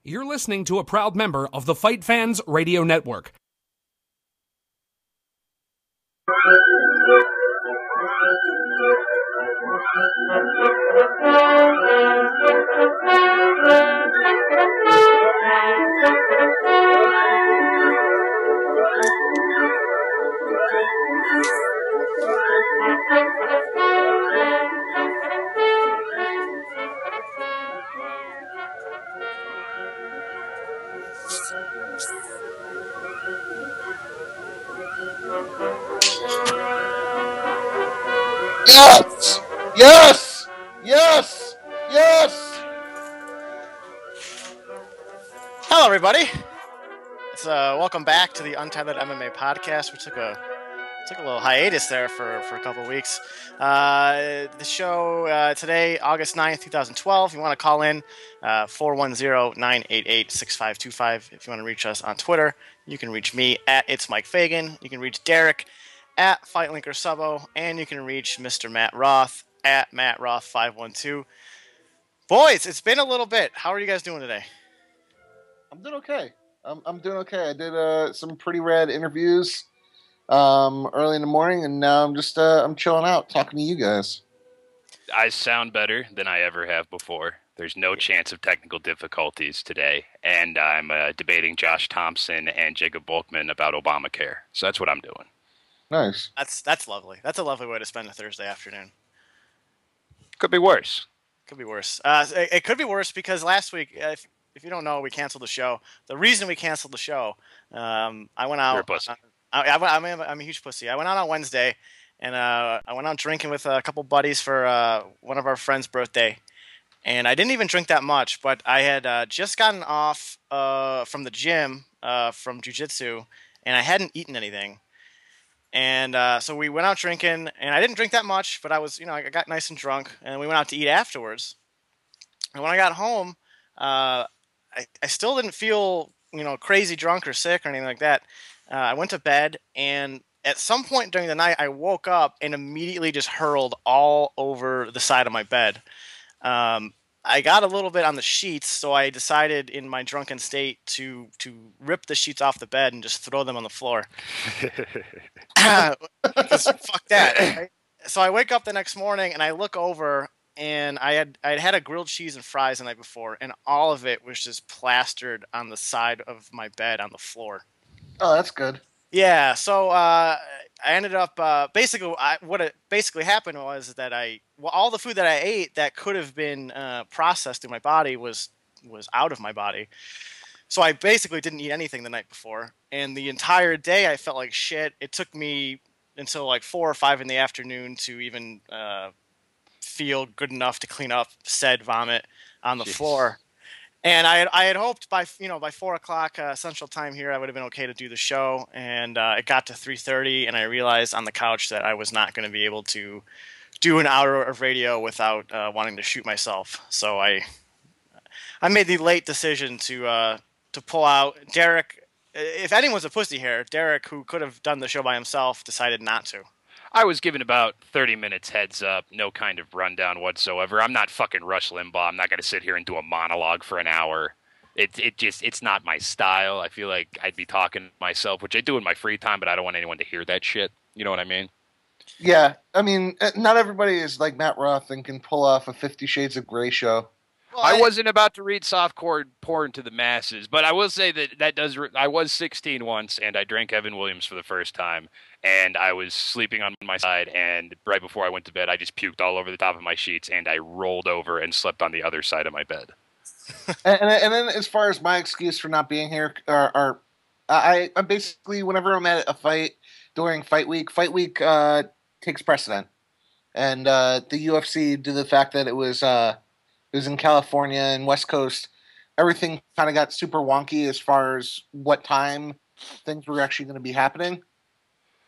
You're listening to a proud member of the FightFans Radio Network. Yes! Yes! Yes! Yes! Hello, everybody. It's welcome back to the Untethered MMA podcast. We took a little hiatus there for a couple of weeks. The show today, August 9th, 2012. If you want to call in, 410-988-6525. If you want to reach us on Twitter, you can reach me at It's Mike Fagan. You can reach Derek at FightLinkerSubo, and you can reach Mr. Matt Roth at MattRoth512. Boys, it's been a little bit. How are you guys doing today? I'm doing okay. I'm doing okay. I did some pretty rad interviews early in the morning, and now I'm just I'm chilling out, talking to you guys. I sound better than I ever have before. There's no chance of technical difficulties today, and I'm debating Josh Thompson and Jacob Volkman about Obamacare. So that's what I'm doing. Nice. That's lovely. That's a lovely way to spend a Thursday afternoon. Could be worse. Could be worse. It could be worse because last week, if you don't know, we canceled the show. The reason we canceled the show, I went out. You're a pussy. I'm a huge pussy. I went out on Wednesday, and I went out drinking with a couple buddies for one of our friends' birthday. And I didn't even drink that much, but I had just gotten off from the gym from jiu-jitsu, and I hadn't eaten anything. And so we went out drinking, and I didn't drink that much, but I was, I got nice and drunk, and we went out to eat afterwards. And when I got home, I still didn't feel, crazy drunk or sick or anything like that. I went to bed, and at some point during the night, I woke up and immediately just hurled all over the side of my bed. I got a little bit on the sheets, so I decided in my drunken state to rip the sheets off the bed and just throw them on the floor. Because fuck that. Right? So I wake up the next morning and I look over, and I had a grilled cheese and fries the night before, and all of it was just plastered on the side of my bed on the floor. Oh, that's good. Yeah, so I ended up basically what it basically happened was that all the food that I ate that could have been processed through my body was out of my body. So I basically didn't eat anything the night before, and the entire day I felt like shit. It took me until like 4 or 5 in the afternoon to even feel good enough to clean up said vomit on the floor. And I had hoped by 4 o'clock Central Time here I would have been okay to do the show, and it got to 3:30, and I realized on the couch that I was not going to be able to do an hour of radio without wanting to shoot myself. So I made the late decision to pull out. Derek, if anyone's a pussy here, Derek, who could have done the show by himself, decided not to. I was given about 30 minutes heads up, no kind of rundown whatsoever. I'm not fucking Rush Limbaugh. I'm not going to sit here and do a monologue for an hour. It's not my style. I feel like I'd be talking to myself, which I do in my free time, but I don't want anyone to hear that shit. You know what I mean? Yeah, I mean, not everybody is like Matt Roth and can pull off a 50 Shades of Grey show. Well, I wasn't about to read softcore porn to the masses, but I will say I was 16 once, and I drank Evan Williams for the first time, and I was sleeping on my side, and right before I went to bed, I just puked all over the top of my sheets, and I rolled over and slept on the other side of my bed. and then as far as my excuse for not being here, I basically, whenever I'm at a fight during fight week takes precedent. And the UFC, due to the fact that it was in California and West Coast, everything kind of got super wonky as far as what time things were actually going to be happening.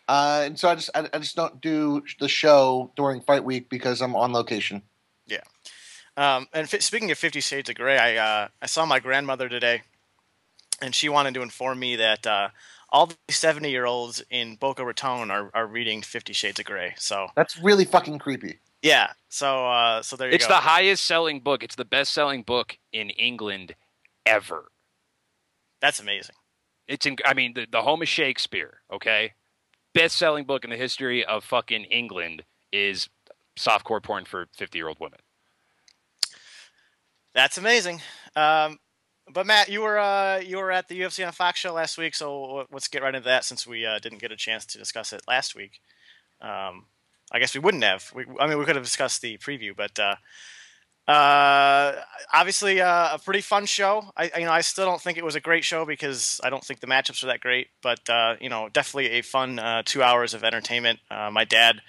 And so I just don't do the show during fight week because I'm on location. Yeah. And speaking of 50 Shades of Grey, I saw my grandmother today, and she wanted to inform me that all the 70-year-olds in Boca Raton are reading 50 Shades of Grey. So that's really fucking creepy. Yeah. So there you go. It's the highest selling book. It's the best selling book in England ever. That's amazing. I mean, the Home of Shakespeare, okay? Best-selling book in the history of fucking England is softcore porn for 50-year-old women. That's amazing. But Matt, you were at the UFC on Fox show last week, so let's get right into that since we didn't get a chance to discuss it last week. I guess we wouldn't have. We could have discussed the preview, but obviously a pretty fun show. I still don't think it was a great show because I don't think the matchups were that great, but definitely a fun 2 hours of entertainment. My dad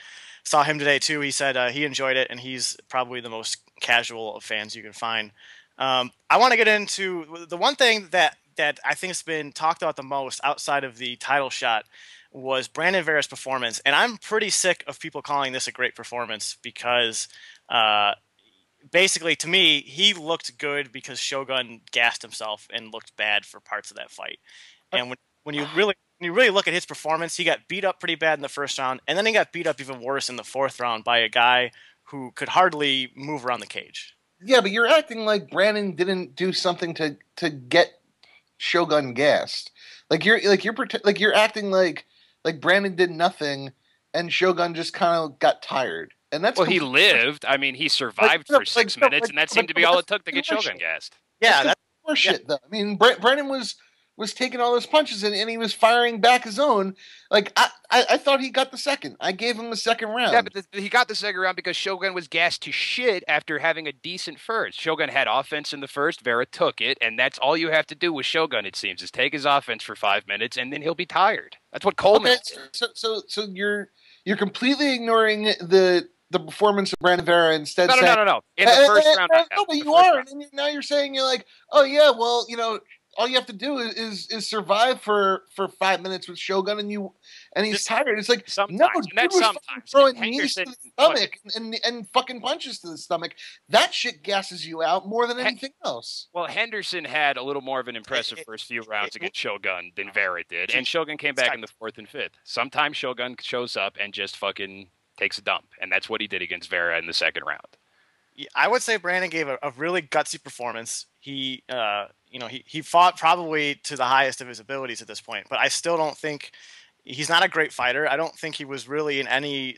saw him today too. He said he enjoyed it, and he's probably the most casual of fans you can find. I want to get into the one thing that I think has been talked about the most outside of the title shot was Brandon Vera's performance. And I'm pretty sick of people calling this a great performance because basically, to me, he looked good because Shogun gassed himself and looked bad for parts of that fight. And when you really look at his performance, he got beat up pretty bad in the first round, and then he got beat up even worse in the fourth round by a guy who could hardly move around the cage. Yeah, but you're acting like Brandon didn't do something to get Shogun gassed. You're acting like Brandon did nothing and Shogun just kind of got tired. And that's he lived. I mean, he survived for 6 minutes, and that seemed to be all it took to get Shogun gassed. Yeah, that's horseshit, though. I mean, Brandon was taking all those punches and he was firing back his own. Like, I thought he got the second. I gave him the second round. Yeah, but he got the second round because Shogun was gassed to shit after having a decent first. Shogun had offense in the first. Vera took it, and that's all you have to do with Shogun, it seems, is take his offense for 5 minutes, and then he'll be tired. That's what Coleman said. So you're completely ignoring the performance of Brandon Vera instead. No. In the first round. No, but you are. And now you're saying, you're like, oh, yeah, well, all you have to do is survive for 5 minutes with Shogun and he's tired. It's like, sometimes. No, and that's sometimes. Throwing knees to the stomach and fucking punches to the stomach. That shit gasses you out more than anything else. Well, Henderson had a little more of an impressive first few rounds against Shogun than Vera did, and Shogun came back in the fourth and fifth. Sometimes Shogun shows up and just fucking takes a dump, and that's what he did against Vera in the second round. I would say Brandon gave a really gutsy performance. He fought probably to the highest of his abilities at this point, but I still don't think he's not a great fighter. I don't think he was really in any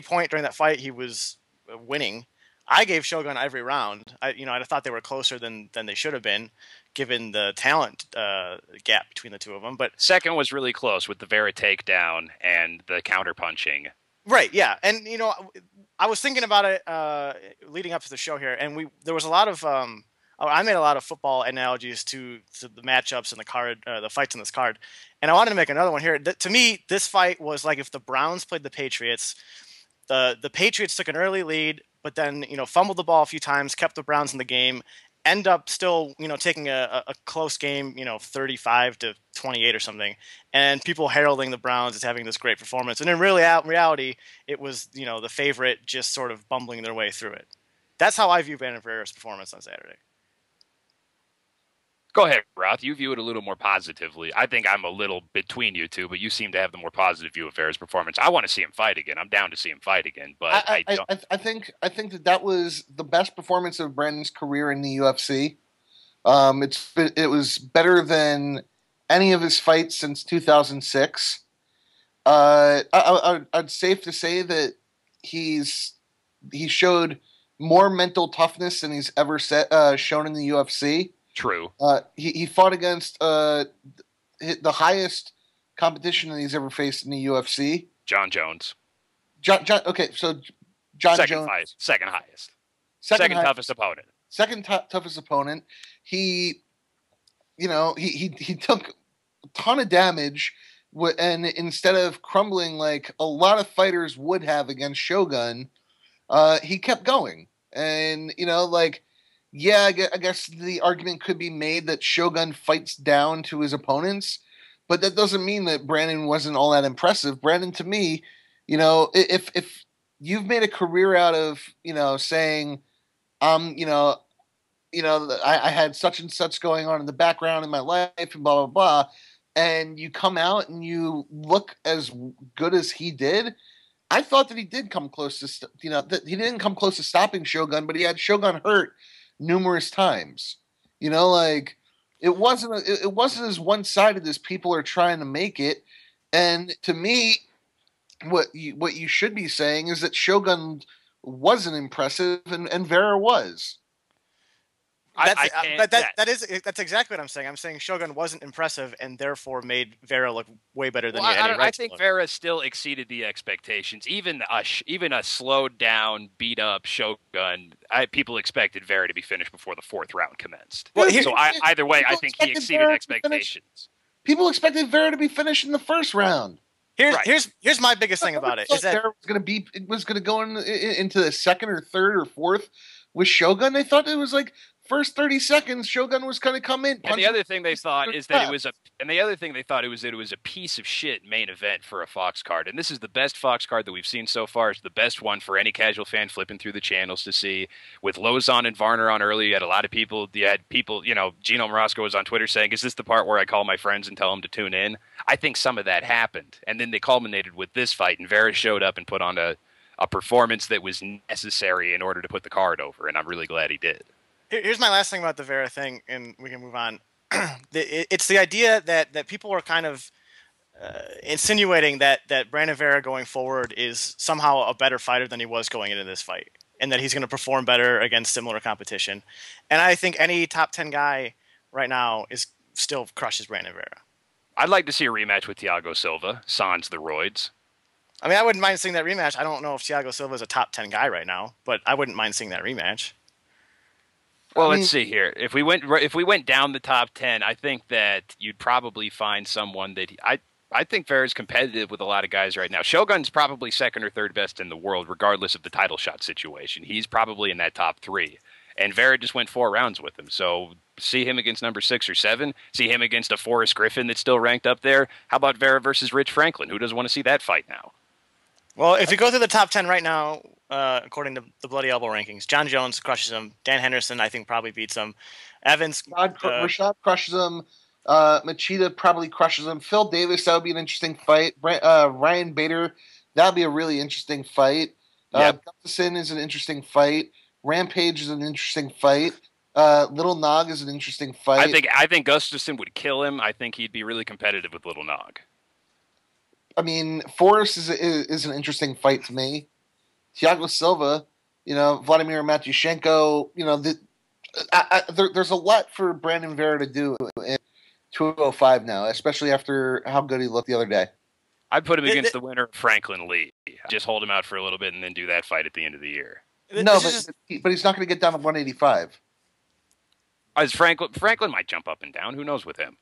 point during that fight he was winning. I gave Shogun every round. I thought they were closer than they should have been, given the talent gap between the two of them. But second was really close with the Vera takedown and the counter punching. Right, yeah. And, I was thinking about it leading up to the show here, and there was a lot of I made a lot of football analogies to the matchups and the card, the fights in this card, and I wanted to make another one here. To me, this fight was like if the Browns played the Patriots. The Patriots took an early lead, but then fumbled the ball a few times, kept the Browns in the game, end up still taking a close game, 35-28 or something, and people heralding the Browns as having this great performance, and in reality, it was the favorite just sort of bumbling their way through it. That's how I view Brandon Vera's performance on Saturday. Go ahead, Roth. You view it a little more positively. I think I'm a little between you two, but you seem to have the more positive view of Vera's performance. I want to see him fight again. I'm down to see him fight again, but I don't. I think that was the best performance of Brandon's career in the UFC. It was better than any of his fights since 2006. I'd safe to say that he showed more mental toughness than he's ever shown in the UFC. True. He fought against the highest competition that he's ever faced in the UFC. Jon Jones. Okay, so Jon Jones. Second highest. Second toughest opponent. Second toughest opponent. He took a ton of damage, and instead of crumbling like a lot of fighters would have against Shogun, he kept going. And yeah, I guess the argument could be made that Shogun fights down to his opponents, but that doesn't mean that Brandon wasn't all that impressive. Brandon, to me, if you've made a career out of, saying, I had such and such going on in the background in my life and blah, blah, blah, and you come out and you look as good as he did, I thought that he did come close to, that he didn't come close to stopping Shogun, but he had Shogun hurt numerous times. It wasn't as one-sided as people are trying to make it. And to me, what you should be saying is that Shogun wasn't impressive and Vera was. That's exactly what I'm saying. I'm saying Shogun wasn't impressive and therefore made Vera look way better than he had any right I think Vera still exceeded the expectations. Even a slowed down, beat up Shogun, people expected Vera to be finished before the 4th round commenced. Well, either way, I think he exceeded expectations. People expected Vera to be finished in the 1st round. Here's my biggest thing about it is that Vera was going to go into the 2nd or 3rd or 4th with Shogun. They thought it was like first 30 seconds, Shogun was going to come in. And the other thing they thought is that it was a piece of shit main event for a Fox card. And this is the best Fox card that we've seen so far. It's the best one for any casual fan flipping through the channels to see. With Lozon and Varner on early, you had a lot of people. You had people, Gino Morosco was on Twitter saying, "Is this the part where I call my friends and tell them to tune in?" I think some of that happened. And then they culminated with this fight, and Vera showed up and put on a performance that was necessary in order to put the card over. And I'm really glad he did. Here's my last thing about the Vera thing, and we can move on. It's the idea that people are kind of insinuating that Brandon Vera going forward is somehow a better fighter than he was going into this fight, and that he's going to perform better against similar competition. And I think any top 10 guy right now still crushes Brandon Vera. I'd like to see a rematch with Thiago Silva, sans the roids. I mean, I wouldn't mind seeing that rematch. I don't know if Thiago Silva is a top 10 guy right now, but I wouldn't mind seeing that rematch. Well, let's see here. If we went down the top 10, I think that you'd probably find someone that I think Vera's competitive with a lot of guys right now. Shogun's probably 2nd or 3rd best in the world, regardless of the title shot situation. He's probably in that top 3. And Vera just went 4 rounds with him. So see him against number 6 or 7. See him against a Forrest Griffin that's still ranked up there. How about Vera versus Rich Franklin? Who doesn't want to see that fight now? Well, if you go through the top 10 right now, according to the Bloody Elbow rankings, Jon Jones crushes him. Dan Henderson, I think, probably beats him. Evans, Rashad crushes him. Machida probably crushes him. Phil Davis, that would be an interesting fight. Ryan Bader, that would be a really interesting fight. Gustafson is an interesting fight. Rampage is an interesting fight. Little Nog is an interesting fight. I think Gustafson would kill him. I think he'd be really competitive with Little Nog. I mean, Forrest is an interesting fight to me. Thiago Silva, Vladimir Matyushenko, there's a lot for Brandon Vera to do in 205 now, especially after how good he looked the other day. I'd put him against the winner of Franklin Lee. Just hold him out for a little bit and then do that fight at the end of the year. No, but he's not going to get down to 185. As Franklin might jump up and down. Who knows with him?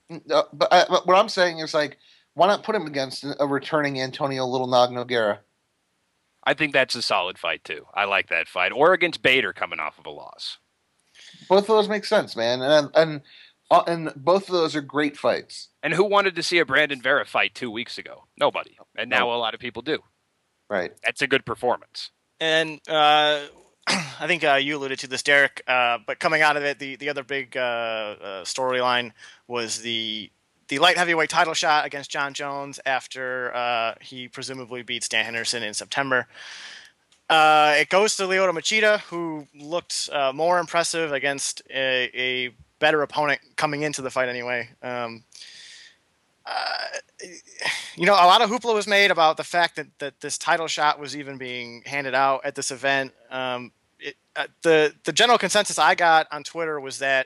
But what I'm saying is, why not put him against a returning Antonio Little Nog Nogueira? I think that's a solid fight, too. I like that fight. Or against Bader coming off of a loss. Both of those make sense, man. And both of those are great fights. And who wanted to see a Brandon Vera fight 2 weeks ago? Nobody. And now a lot of people do. Right. That's a good performance. And I think you alluded to this, Derek, but coming out of it, the other big storyline was the light heavyweight title shot against Jon Jones after he presumably beats Dan Henderson in September. It goes to Lyoto Machida, who looked more impressive against a better opponent coming into the fight anyway. A lot of hoopla was made about the fact that this title shot was even being handed out at this event. The general consensus I got on Twitter was that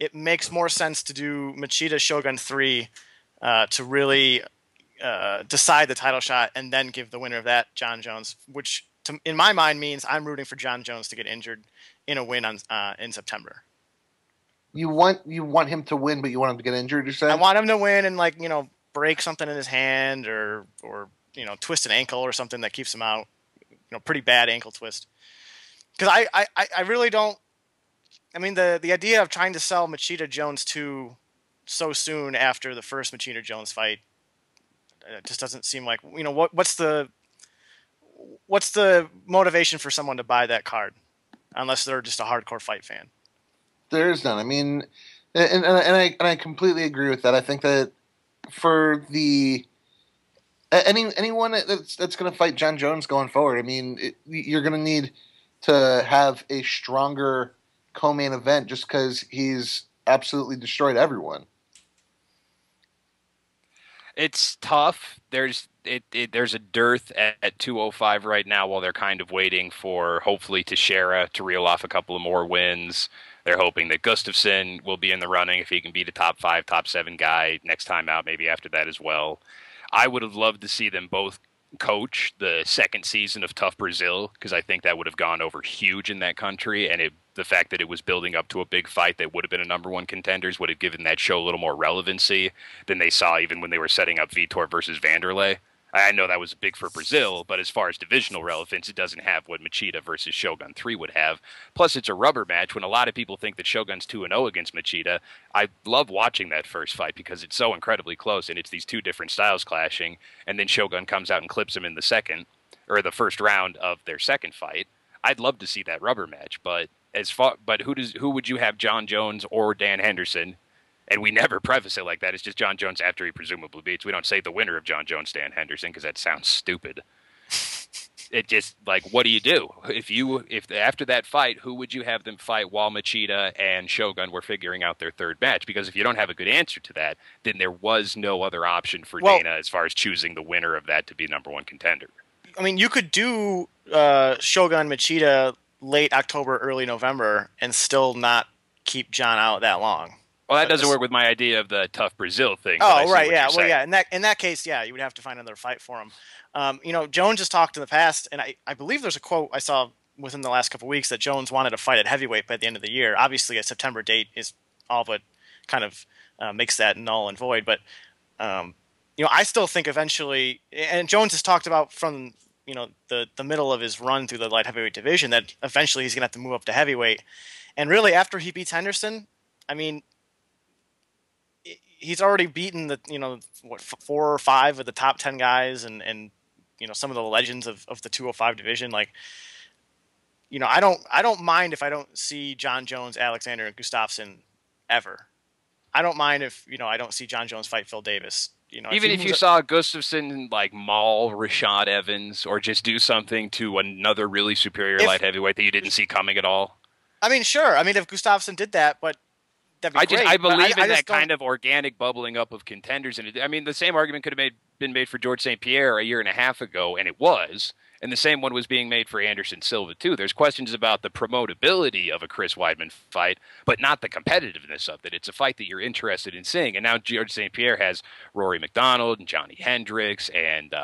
it makes more sense to do Machida Shogun 3 to really decide the title shot and then give the winner of that Jon Jones, which in my mind means I'm rooting for Jon Jones to get injured in a win in September. You want him to win, but you want him to get injured, you're saying? I want him to win and break something in his hand or twist an ankle or something that keeps him out. Pretty bad ankle twist. Because I really don't. I mean, the idea of trying to sell Machida Jones 2 so soon after the first Machida Jones fight just doesn't seem like what's the motivation for someone to buy that card unless they're just a hardcore fight fan. There is none. I mean, and I completely agree with that. I think that for anyone that's going to fight Jon Jones going forward, I mean, you're going to need to have a stronger co-main event just because he's absolutely destroyed everyone. It's tough. There's a dearth at 205 right now while they're kind of waiting for, hopefully, Teixeira to reel off a couple of more wins. They're hoping that Gustafsson will be in the running if he can be the top 5, top 7 guy next time out, maybe after that as well. I would have loved to see them both coach the second season of Tough Brazil, because I think that would have gone over huge in that country, and the fact that it was building up to a big fight that would have been a number 1 contenders would have given that show a little more relevancy than they saw even when they were setting up Vitor versus Vanderlei. I know that was big for Brazil, but as far as divisional relevance, it doesn't have what Machida versus Shogun 3 would have. Plus, it's a rubber match. When a lot of people think that Shogun's 2-0 against Machida, I love watching that first fight because it's so incredibly close, and it's these two different styles clashing, and then Shogun comes out and clips him in the first round of their second fight. I'd love to see that rubber match, but who would you have, Jon Jones or Dan Henderson? And we never preface it like that. It's just Jon Jones after he presumably beats. We don't say the winner of Jon Jones, Dan Henderson, because that sounds stupid. It just, like, what do you do? If after that fight, who would you have them fight while Machida and Shogun were figuring out their third match? Because if you don't have a good answer to that, then there was no other option for Dana as far as choosing the winner of that to be number 1 contender. I mean, you could do Shogun Machida late October, early November, and still not keep Jon out that long. Well, that doesn't work with my idea of the Tough Brazil thing. Oh, right, yeah. Well, yeah. In that case, yeah, you would have to find another fight for him. Jones has talked in the past, and I believe there's a quote I saw within the last couple of weeks that Jones wanted to fight at heavyweight by the end of the year. Obviously, a September date is all but kind of makes that null and void. But I still think eventually, and Jones has talked about from the middle of his run through the light heavyweight division that eventually he's going to have to move up to heavyweight. And really, after he beats Henderson, I mean, he's already beaten 4 or 5 of the top 10 guys and some of the legends of the 205 division. Like, I don't mind if I don't see Jon Jones, Alexander, and Gustafsson ever. I don't mind if I don't see Jon Jones fight Phil Davis. Even if you saw Gustafsson like maul Rashad Evans or just do something to another really superior light heavyweight that you didn't see coming at all. I mean, sure. I mean, if Gustafsson did that, but I believe in that kind of organic bubbling up of contenders. And I mean, the same argument could have been made for George St. Pierre a year and a half ago, and it was. And the same one was being made for Anderson Silva, too. There's questions about the promotability of a Chris Weidman fight, but not the competitiveness of it. It's a fight that you're interested in seeing. And now George St. Pierre has Rory McDonald and Johnny Hendricks and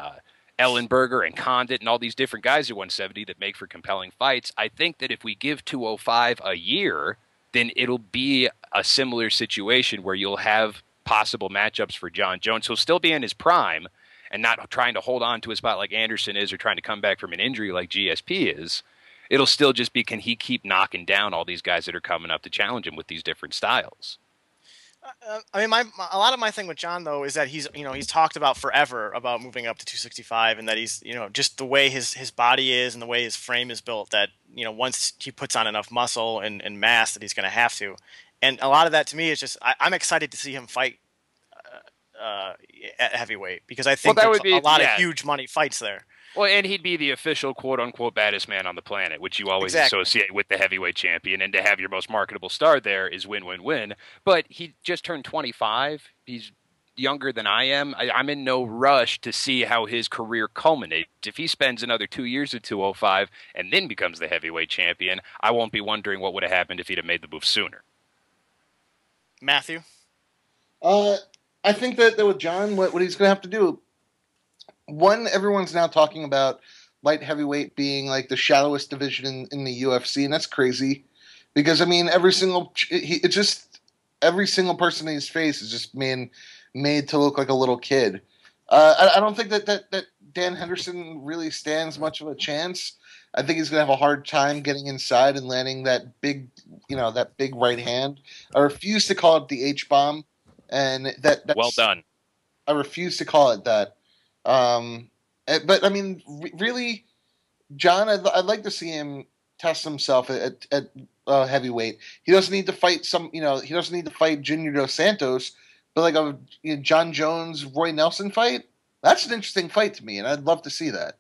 Ellenberger and Condit and all these different guys at 170 that make for compelling fights. I think that if we give 205 a year, then it'll be a similar situation where you'll have possible matchups for Jon Jones. He'll still be in his prime and not trying to hold on to a spot like Anderson is or trying to come back from an injury like GSP is. It'll still just be, can he keep knocking down all these guys that are coming up to challenge him with these different styles? I mean, a lot of my thing with Jon, though, is that he's talked about forever about moving up to 265, and that he's, just the way his body is and the way his frame is built, that, once he puts on enough muscle and mass that he's going to have to. And a lot of that to me is just, I'm excited to see him fight at heavyweight, because I think there's a lot of huge money fights there. Well, and he'd be the official quote-unquote baddest man on the planet, which you always associate with the heavyweight champion, and to have your most marketable star there is win-win-win. But he just turned 25. He's younger than I am. I'm in no rush to see how his career culminates. If he spends another 2 years at 205 and then becomes the heavyweight champion, I won't be wondering what would have happened if he'd have made the move sooner. Matthew? I think that with Jon, what he's going to have to do, one, everyone's now talking about light heavyweight being like the shallowest division in the UFC, and that's crazy because, I mean, every single person in his face is just made to look like a little kid. I don't think that Dan Henderson really stands much of a chance. I think he's going to have a hard time getting inside and landing that big right hand. I refuse to call it the H-bomb, and that's well done. I refuse to call it that. But I mean, really, Jon, I'd like to see him test himself at heavyweight. He doesn't need to fight he doesn't need to fight Junior Dos Santos, but like a Jon Jones, Roy Nelson fight, that's an interesting fight to me, and I'd love to see that.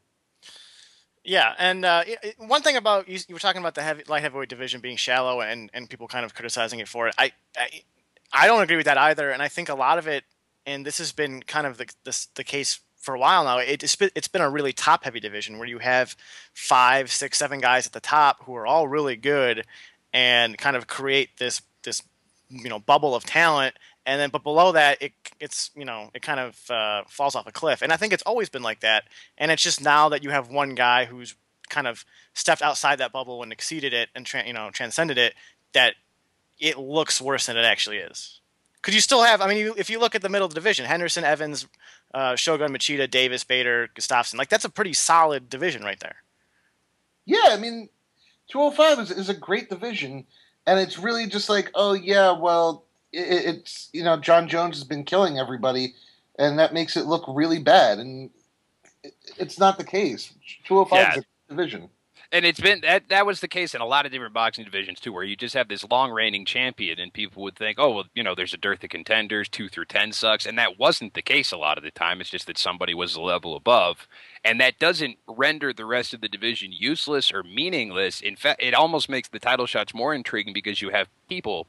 Yeah, and one thing about you were talking about the light heavyweight division being shallow and people kind of criticizing it for it. I don't agree with that either, and I think a lot of it, and this has been kind of the case for a while now. It's been a really top heavy division where you have 5, 6, 7 guys at the top who are all really good, and kind of create this bubble of talent. And then, but below that, it kind of falls off a cliff. And I think it's always been like that. And it's just now that you have one guy who's kind of stepped outside that bubble and exceeded it and transcended it, that it looks worse than it actually is. Because you still have, I mean, if you look at the middle of the division, Henderson, Evans, Shogun, Machida, Davis, Bader, Gustafsson, like that's a pretty solid division right there. Yeah, I mean, 205 is a great division, and it's really just like, oh yeah, well, it's Jon Jones has been killing everybody, and that makes it look really bad, and it's not the case. 205 is a division. And it's been that was the case in a lot of different boxing divisions too, where you just have this long reigning champion, and people would think, oh well, there's a dearth of contenders, 2 through 10 sucks, and that wasn't the case a lot of the time. It's just that somebody was a level above, and that doesn't render the rest of the division useless or meaningless. In fact, it almost makes the title shots more intriguing because you have people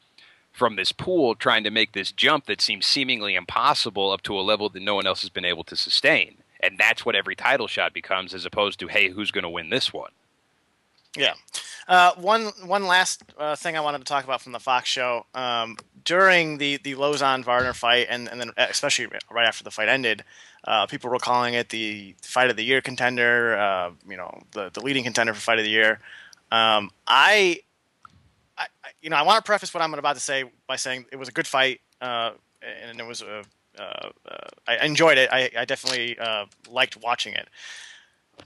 from this pool trying to make this jump that seems seemingly impossible up to a level that no one else has been able to sustain, and that's what every title shot becomes, as opposed to, hey, who's going to win this one? Yeah. One last thing I wanted to talk about from the Fox show. During the Lozon-Varner fight, and then especially right after the fight ended, people were calling it the fight of the year contender, the leading contender for fight of the year. I want to preface what I'm about to say by saying it was a good fight, and it was I enjoyed it. I definitely liked watching it.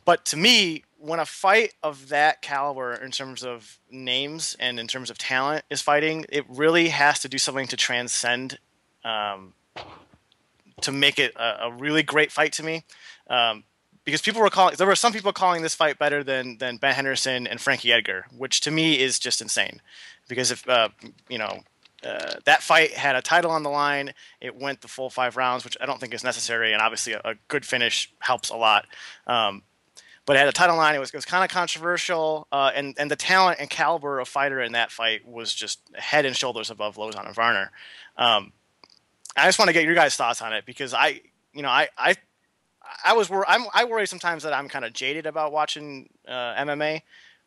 But to me, when a fight of that caliber in terms of names and in terms of talent is fighting, it really has to do something to transcend, to make it a really great fight to me. Because there were some people calling this fight better than Ben Henderson and Frankie Edgar, which to me is just insane. Because if that fight had a title on the line, it went the full 5 rounds, which I don't think is necessary, and obviously a good finish helps a lot. But it had a title line. It was kind of controversial, and the talent and caliber of fighter in that fight was just head and shoulders above Lozon and Varner. I just want to get your guys' thoughts on it, because I worry sometimes that I'm kind of jaded about watching MMA.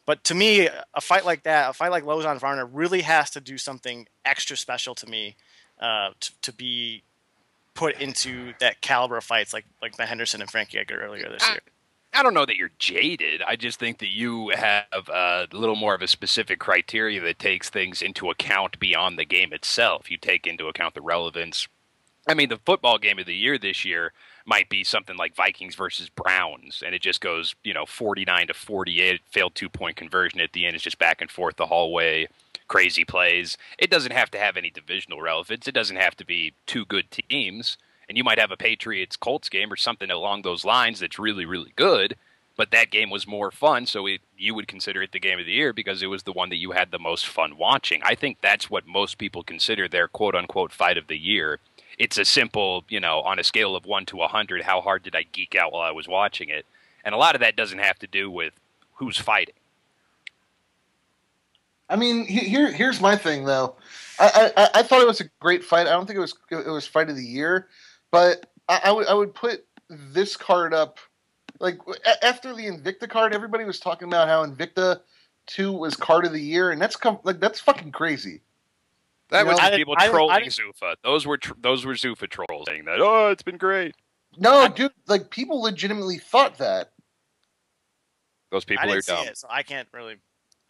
But to me, a fight like that, a fight like Lozon Varner, really has to do something extra special to me to be put into that caliber of fights like Ben Henderson and Frankie Edgar earlier this year. I don't know that you're jaded. I just think that you have a little more of a specific criteria that takes things into account beyond the game itself. You take into account the relevance. I mean, the football game of the year this year might be something like Vikings versus Browns, and it just goes, 49-48, failed 2-point conversion at the end. It's just back and forth the hallway, crazy plays. It doesn't have to have any divisional relevance. It doesn't have to be 2 good teams. And you might have a Patriots-Colts game or something along those lines that's really, really good, but that game was more fun, so you would consider it the game of the year because it was the one that you had the most fun watching. I think that's what most people consider their quote-unquote fight of the year. It's a simple, on a scale of 1 to 100, how hard did I geek out while I was watching it? And a lot of that doesn't have to do with who's fighting. I mean, here's my thing, though. I thought it was a great fight. I don't think it was fight of the year. But I would put this card up, like, after the Invicta card, everybody was talking about how Invicta 2 was card of the year, and that's fucking crazy. That was people trolling Zuffa. Those were Zuffa trolls saying that, oh, it's been great. No, dude, like, people legitimately thought that. Those people are dumb. So I don't really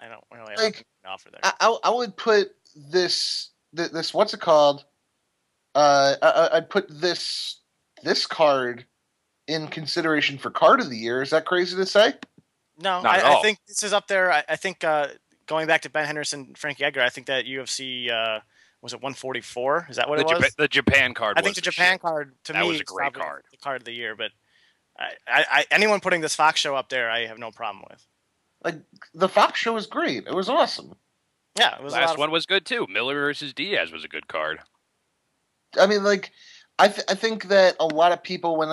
have like, an offer there. I would put this what's it called? I'd put this card in consideration for card of the year. Is that crazy to say? No, I think this is up there. I think going back to Ben Henderson, Frankie Edgar, I think that UFC was it 144? Is that what it was? The Japan card. I think the Japan card to me was a great card. The card of the year. But anyone putting this Fox show up there, I have no problem with. Like, the Fox show was great. It was awesome. Yeah, it was. Last one was good too. Miller versus Diaz was a good card. I mean, like, I think that a lot of people, when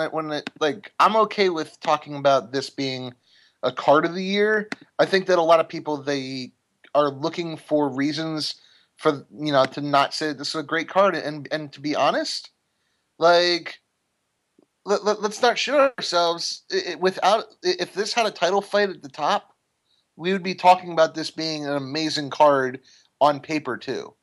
I'm okay with talking about this being a card of the year. I think that a lot of people, they are looking for reasons for, to not say this is a great card. And to be honest, like, let's not shit on ourselves. If this had a title fight at the top, we would be talking about this being an amazing card on paper too.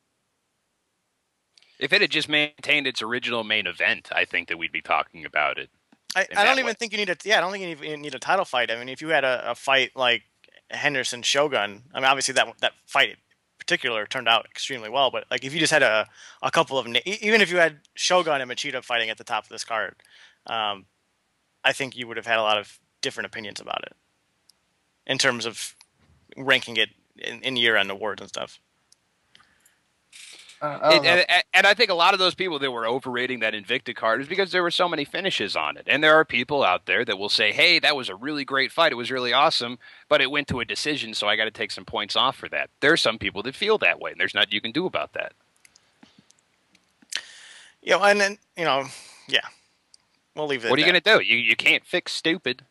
If it had just maintained its original main event, I think that we'd be talking about it. I don't even think you need I don't think you need a title fight. I mean, if you had a fight like Henderson Shogun, I mean, obviously that fight in particular turned out extremely well. But like, if you just had a couple of, even if you had Shogun and Machida fighting at the top of this card, I think you would have had a lot of different opinions about it in terms of ranking it in year-end awards and stuff. And I think a lot of those people that were overrating that Invicta card is because there were so many finishes on it. And there are people out there that will say, hey, that was a really great fight. It was really awesome, but it went to a decision, so I got to take some points off for that. There are some people that feel that way, and there's nothing you can do about that. And then, yeah. We'll leave it. What are you going to do? You can't fix stupid.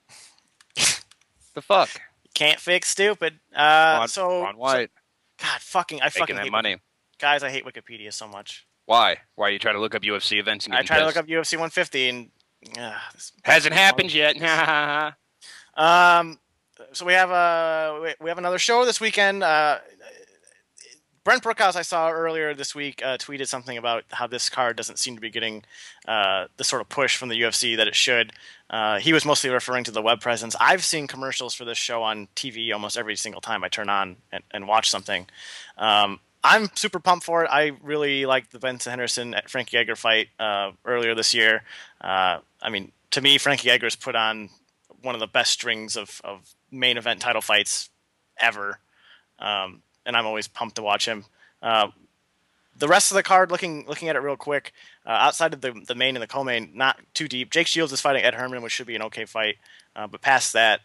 The fuck? You can't fix stupid. Ron White. God, I fucking hate money. Guys, I hate Wikipedia so much. Why? Why are you trying to look up UFC events? And I try to look up UFC 150 and hasn't happened yet. So we have another show this weekend. Brent Brookhouse, I saw earlier this week, tweeted something about how this card doesn't seem to be getting the sort of push from the UFC that it should. He was mostly referring to the web presence. I've seen commercials for this show on TV almost every single time I turn on and watch something. I'm super pumped for it. I really liked the Benson Henderson at Frankie Edgar fight earlier this year. I mean, to me, Frankie Edgar's put on one of the best strings of main event title fights ever. And I'm always pumped to watch him. The rest of the card, looking at it real quick, outside of the main and the co-main, not too deep. Jake Shields is fighting Ed Herman, which should be an okay fight. But past that,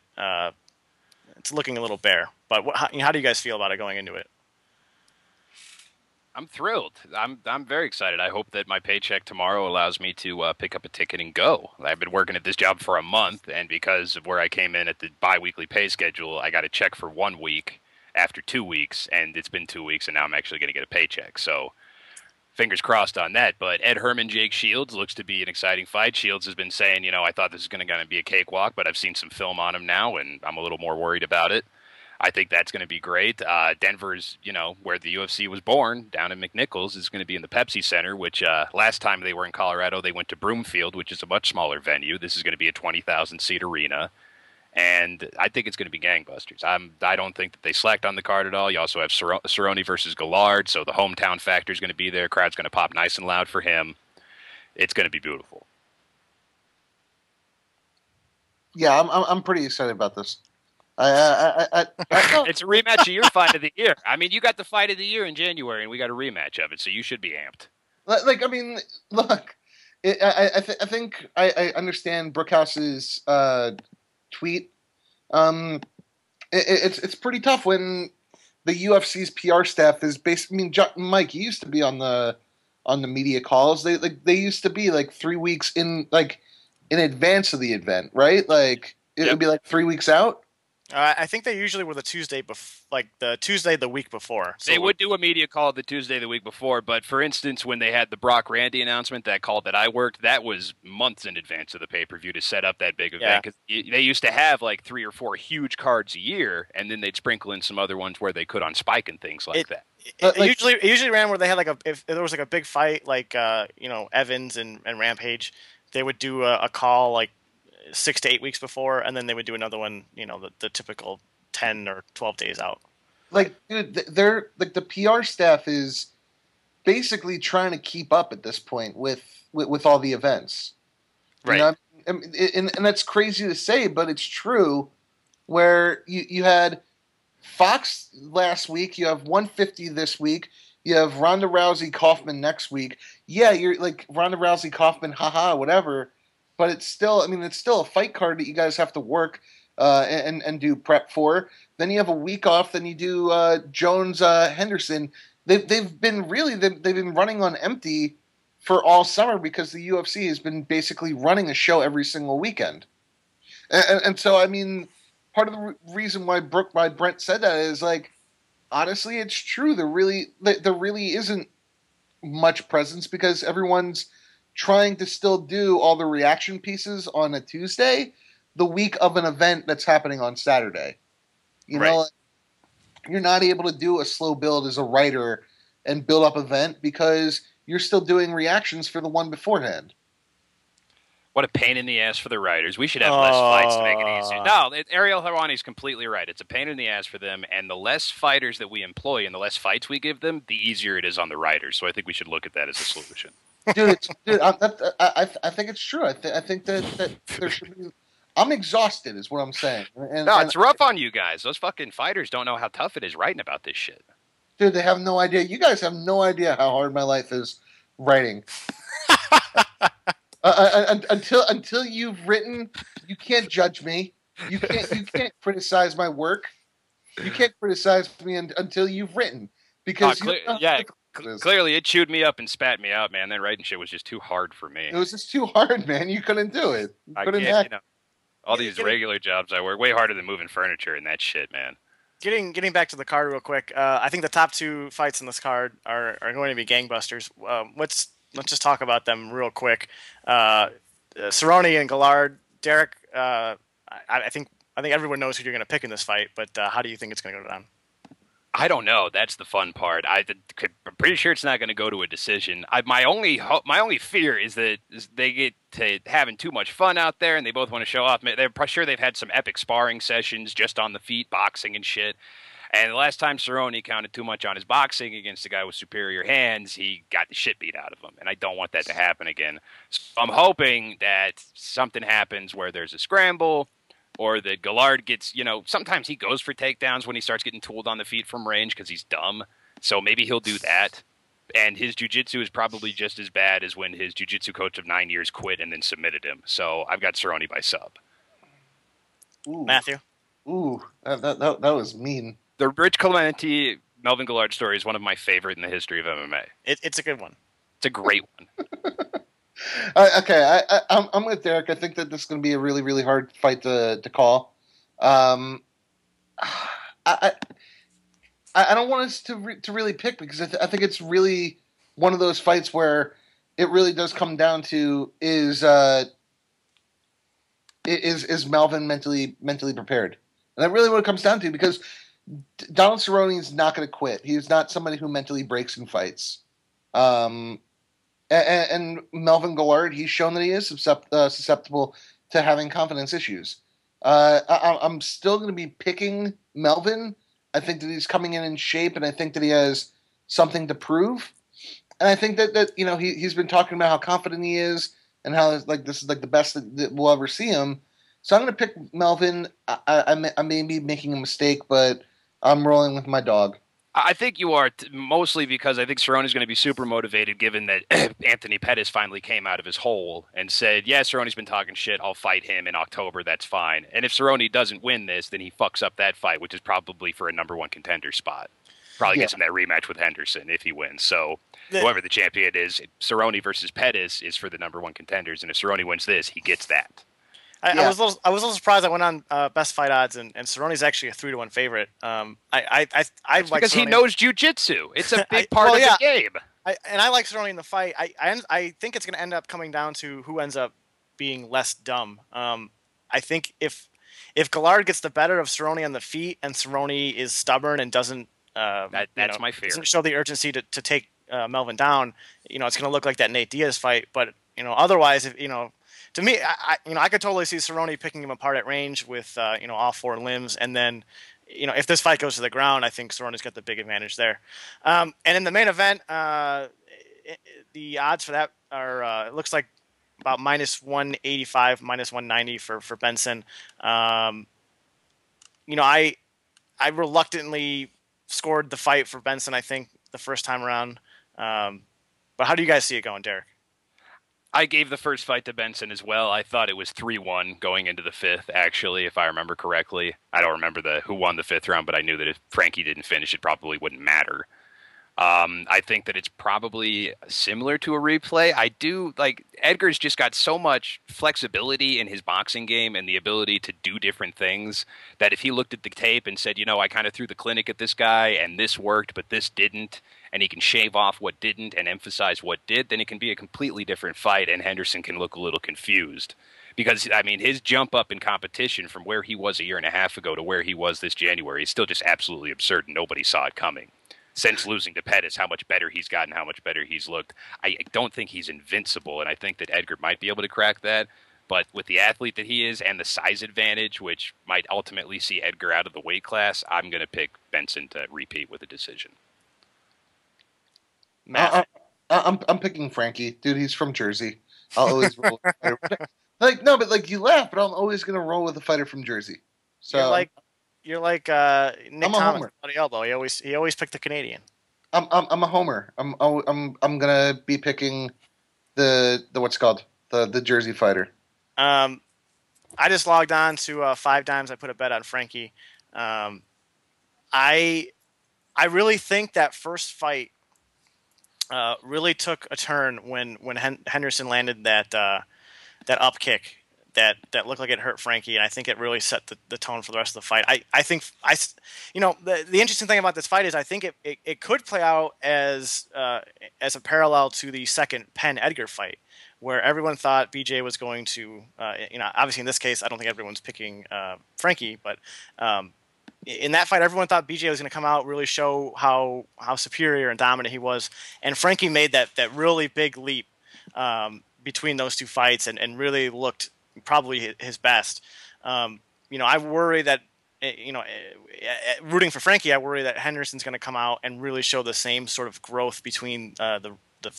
it's looking a little bare. But how do you guys feel about it going into it? I'm thrilled. I'm very excited. I hope that my paycheck tomorrow allows me to pick up a ticket and go. I've been working at this job for a month, and because of where I came in at the bi-weekly pay schedule, I got a check for 1 week after 2 weeks, and it's been 2 weeks, and now I'm actually going to get a paycheck. So fingers crossed on that. But Ed Herman, Jake Shields looks to be an exciting fight. Shields has been saying, I thought this was going to be a cakewalk, but I've seen some film on him now, and I'm a little more worried about it. I think that's going to be great. Denver's, where the UFC was born, down in McNichols, is going to be in the Pepsi Center, which last time they were in Colorado, they went to Broomfield, which is a much smaller venue. This is going to be a 20,000-seat arena, and I think it's going to be gangbusters. I don't think that they slacked on the card at all. You also have Cerrone versus Gallard, so the hometown factor is going to be there. Crowd's going to pop nice and loud for him. It's going to be beautiful. Yeah, I'm pretty excited about this. It's a rematch of your fight of the year. I mean, you got the fight of the year in January, and we got a rematch of it, so you should be amped. Like, I mean, look, I think I understand Brookhouse's tweet. It's pretty tough when the UFC's PR staff is basically. I mean, Mike, you used to be on the media calls. They used to be like 3 weeks in advance of the event, right? Like it would be like 3 weeks out. I think they usually were the Tuesday the week before. So they would do a media call the Tuesday the week before, but for instance, when they had the Brock Randy announcement, that call that I worked, that was months in advance of the pay-per-view to set up that big event. Because they used to have like 3 or 4 huge cards a year, and then they'd sprinkle in some other ones where they could on Spike and things like that. It usually ran where they had if there was like a big fight, like Evans and Rampage, they would do a call like 6 to 8 weeks before, and then they would do another one, the typical 10 or 12 days out. Like, dude, they're like the PR staff is basically trying to keep up at this point with all the events, right? And that's crazy to say, but it's true. Where you had Fox last week, you have 150 this week, you have Ronda Rousey Kaufman next week. Yeah, you're like Ronda Rousey Kaufman, haha, whatever. But it's still, it's still a fight card that you guys have to work and do prep for. Then you have a week off. Then you do Jones Henderson. They've been running on empty for all summer because the UFC has been basically running a show every single weekend. And so part of the reason why Brent said that is like, honestly, it's true. There really isn't much presence because everyone's trying to still do all the reaction pieces on a Tuesday, the week of an event that's happening on Saturday. You know, you're not able to do a slow build as a writer and build up event because you're still doing reactions for the one beforehand. What a pain in the ass for the writers. We should have less fights to make it easier. No, Ariel Helwani's completely right. It's a pain in the ass for them, and the less fighters that we employ and the less fights we give them, the easier it is on the writers. So I think we should look at that as a solution. Dude, I think it's true. I think that there should be. I'm exhausted, is what I'm saying. It's rough on you guys. Those fucking fighters don't know how tough it is writing about this shit. Dude, they have no idea. You guys have no idea how hard my life is writing. Until you've written, you can't judge me. You can't criticize my work. You can't criticize me until you've written. Because clearly it chewed me up and spat me out, man. That writing shit was just too hard for me. It was just too hard, man. You couldn't do it. All these regular jobs I work way harder than moving furniture and that shit, man. Getting back to the card real quick, I think the top two fights in this card are going to be gangbusters. Let's just talk about them real quick. Cerrone and Gallard. Derek, I think everyone knows who you're going to pick in this fight, but how do you think it's going to go down? I don't know. That's the fun part. I'm pretty sure it's not going to go to a decision. My only fear is that they get to having too much fun out there, and they both want to show off. They're sure they've had some epic sparring sessions just on the feet, boxing and shit. And the last time Cerrone counted too much on his boxing against a guy with superior hands, he got the shit beat out of him. And I don't want that to happen again. So I'm hoping that something happens where there's a scramble, or that Gallard gets, sometimes he goes for takedowns when he starts getting tooled on the feet from range because he's dumb. So maybe he'll do that. And his jiu-jitsu is probably just as bad as when his jiu-jitsu coach of 9 years quit and then submitted him. So I've got Cerrone by sub. Ooh. Matthew? Ooh, that was mean. The Rich Clemente Melvin Gallard story is one of my favorite in the history of MMA. It's a good one. It's a great one. Okay, I'm with Derek. I think that this is going to be a really, really hard fight to call. I don't want us to really pick because I think it's really one of those fights where it really does come down to is Melvin mentally prepared, and that's really what it comes down to because Donald Cerrone is not going to quit. He's not somebody who mentally breaks in fights. And Melvin Gallard, he's shown that he is susceptible to having confidence issues. I'm still going to be picking Melvin. I think that he's coming in shape, and I think that he has something to prove. And I think that he's been talking about how confident he is and how this is the best that we'll ever see him. So I'm going to pick Melvin. I may be making a mistake, but I'm rolling with my dog. I think you are, mostly because I think Cerrone is going to be super motivated given that Anthony Pettis finally came out of his hole and said, yeah, Cerrone's been talking shit, I'll fight him in October, that's fine. And if Cerrone doesn't win this, then he fucks up that fight, which is probably for a number one contender spot. Probably gets him that rematch with Henderson if he wins. So whoever the champion is, Cerrone versus Pettis is for the number one contenders, and if Cerrone wins this, he gets that. I was a little surprised. I went on Best Fight Odds, and Cerrone's actually a 3-1 favorite. I like because Cerrone. he knows jiu-jitsu. It's a big part of the game. I like Cerrone in the fight. I think it's going to end up coming down to who ends up being less dumb. I think if Gallard gets the better of Cerrone on the feet, and Cerrone is stubborn and doesn't that's my fear. Doesn't show the urgency to take Melvin down, it's going to look like that Nate Diaz fight. But otherwise, if to me, I could totally see Cerrone picking him apart at range with all four limbs, and then if this fight goes to the ground, I think Cerrone's got the big advantage there. And in the main event, the odds for that are it looks like about -185, -190 for Benson. I reluctantly scored the fight for Benson, I think, the first time around. But how do you guys see it going, Derek? I gave the first fight to Benson as well. I thought it was 3-1 going into the fifth, actually, if I remember correctly. I don't remember who won the fifth round, but I knew that if Frankie didn't finish, it probably wouldn't matter. I think that it's probably similar to a replay. I do like Edgar's just got so much flexibility in his boxing game and the ability to do different things that if he looked at the tape and said, I kind of threw the clinic at this guy and this worked, but this didn't, and he can shave off what didn't and emphasize what did, then it can be a completely different fight and Henderson can look a little confused. Because, his jump up in competition from where he was a year and a half ago to where he was this January is still just absolutely absurd and nobody saw it coming. Since losing to Pettis, how much better he's gotten, how much better he's looked. I don't think he's invincible, and I think that Edgar might be able to crack that. But with the athlete that he is and the size advantage, which might ultimately see Edgar out of the weight class, I'm going to pick Benson to repeat with a decision. Matt? I'm picking Frankie. Dude, he's from Jersey. I'll always roll with a fighter. You laugh, but I'm always going to roll with a fighter from Jersey. So You're like Nick Thomas, Bloody Elbow. He always picked the Canadian. I'm a homer. I'm gonna be picking the Jersey fighter. I just logged on to 5 Dimes. I put a bet on Frankie. I really think that first fight really took a turn when Henderson landed that up kick. That looked like it hurt Frankie, and I think it really set the tone for the rest of the fight. I think the interesting thing about this fight is I think it could play out as a parallel to the second Penn Edgar fight, where everyone thought BJ was going to obviously in this case I don't think everyone's picking Frankie, but in that fight everyone thought BJ was going to come out, really show how superior and dominant he was, and Frankie made that really big leap between those two fights and really looked probably his best. I worry that, rooting for Frankie, I worry that Henderson's going to come out and really show the same sort of growth between the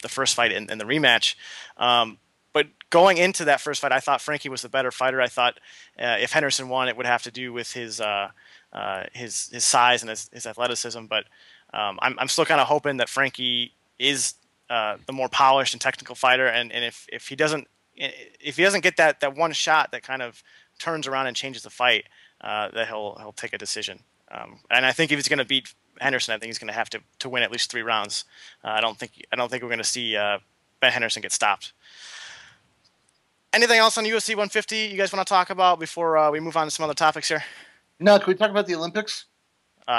first fight and the rematch. But going into that first fight, I thought Frankie was the better fighter. I thought if Henderson won, it would have to do with his size and his athleticism. But I'm still kind of hoping that Frankie is the more polished and technical fighter, and if he doesn't get that one shot that kind of turns around and changes the fight, that he'll take a decision. And I think if he's going to beat Henderson, I think he's going to have to win at least 3 rounds. I don't think we're going to see Ben Henderson get stopped. Anything else on UFC 150 you guys want to talk about before we move on to some other topics here? No, can we talk about the Olympics?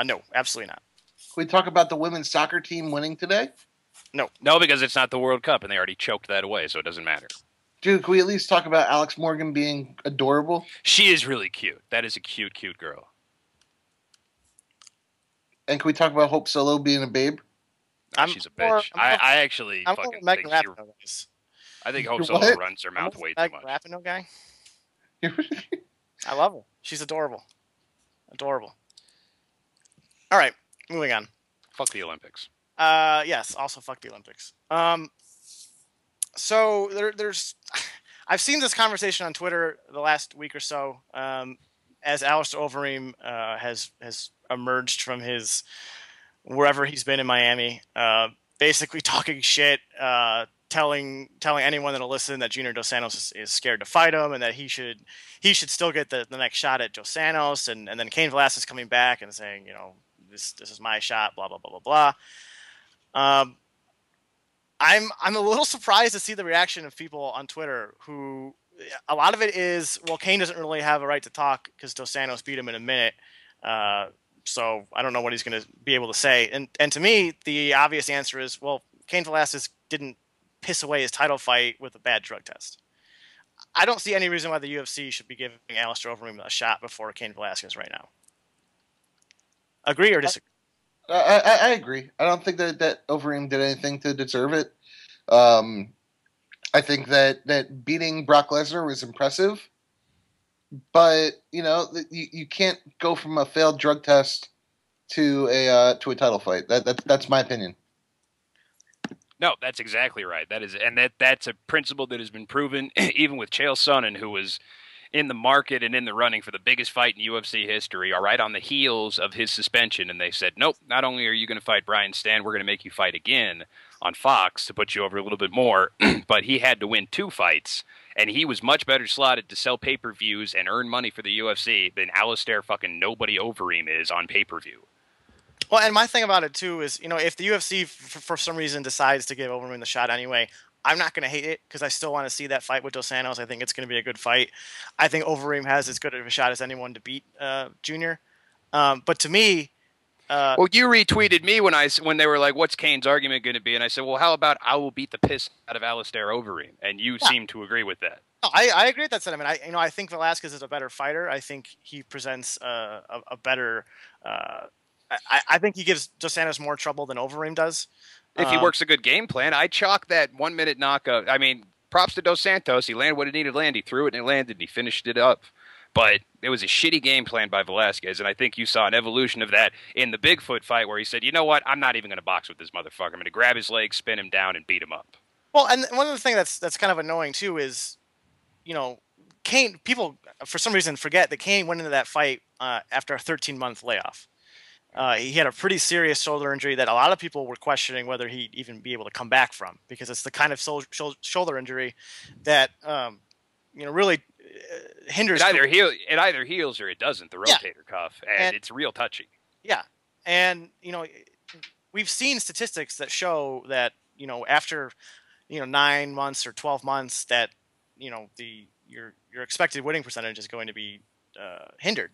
No, absolutely not. Can we talk about the women's soccer team winning today? No, because it's not the World Cup, and they already choked that away, so it doesn't matter. Dude, can we at least talk about Alex Morgan being adorable? She is really cute. That is a cute, cute girl. And can we talk about Hope Solo being a babe? She's a bitch. I actually fucking think I think Hope Solo runs her mouth way too much. Rapinoe guy. I love her. She's adorable. Adorable. All right, moving on. Fuck the Olympics. Yes, also fuck the Olympics. So there's, I've seen this conversation on Twitter the last week or so, as Alistair Overeem has emerged from his wherever he's been in Miami, basically talking shit, telling anyone that'll listen that Junior Dos Santos is scared to fight him and that he should still get the next shot at Dos Santos, and then Cain Velasquez coming back and saying, this is my shot, blah blah blah blah blah. I'm a little surprised to see the reaction of people on Twitter who, a lot of it is, well, Cain doesn't really have a right to talk because Dos Santos beat him in a minute. So I don't know what he's going to be able to say. And to me, the obvious answer is, well, Cain Velasquez didn't piss away his title fight with a bad drug test. I don't see any reason why the UFC should be giving Alistair Overeem a shot before Cain Velasquez right now. Agree or disagree? I agree. I don't think that Overeem did anything to deserve it. I think that beating Brock Lesnar was impressive, but you can't go from a failed drug test to a title fight. That's my opinion. No, that's exactly right. That's a principle that has been proven even with Chael Sonnen, who was in the market and in the running for the biggest fight in UFC history, all right, on the heels of his suspension. And they said, nope, not only are you going to fight Brian Stann, we're going to make you fight again on Fox to put you over a little bit more. But he had to win 2 fights, and he was much better slotted to sell pay-per-views and earn money for the UFC than Alistair fucking nobody Overeem is on pay-per-view. Well, and my thing about it too is, if the UFC for some reason decides to give Overeem the shot anyway, I'm not going to hate it because I still want to see that fight with Dos Santos. I think it's going to be a good fight. I think Overeem has as good of a shot as anyone to beat Junior. But to me, well, you retweeted me when they were like, "What's Kane's argument going to be?" And I said, "Well, how about I will beat the piss out of Alistair Overeem?" And you seem to agree with that. No, I agree with that sentiment. I think Velasquez is a better fighter. I think he presents a better. I think he gives Dos Santos more trouble than Overeem does. If he works a good game plan, I chalk that 1 minute knockout. I mean, props to Dos Santos. He landed what it needed to land. He threw it and it landed. And he finished it up. But it was a shitty game plan by Velasquez, and I think you saw an evolution of that in the Bigfoot fight where he said, you know what, I'm not even going to box with this motherfucker. I'm going to grab his leg, spin him down, and beat him up. Well, and one of the things that's kind of annoying, too, is, Kane, people, for some reason, forget that Kane went into that fight after a 13-month layoff. He had a pretty serious shoulder injury that a lot of people were questioning whether he'd even be able to come back from, because it's the kind of shoulder injury that, really hinders. It either heals or it doesn't, the rotator cuff, and it's real touchy. Yeah. And, we've seen statistics that show that, after, 9 months or 12 months that, your expected winning percentage is going to be hindered.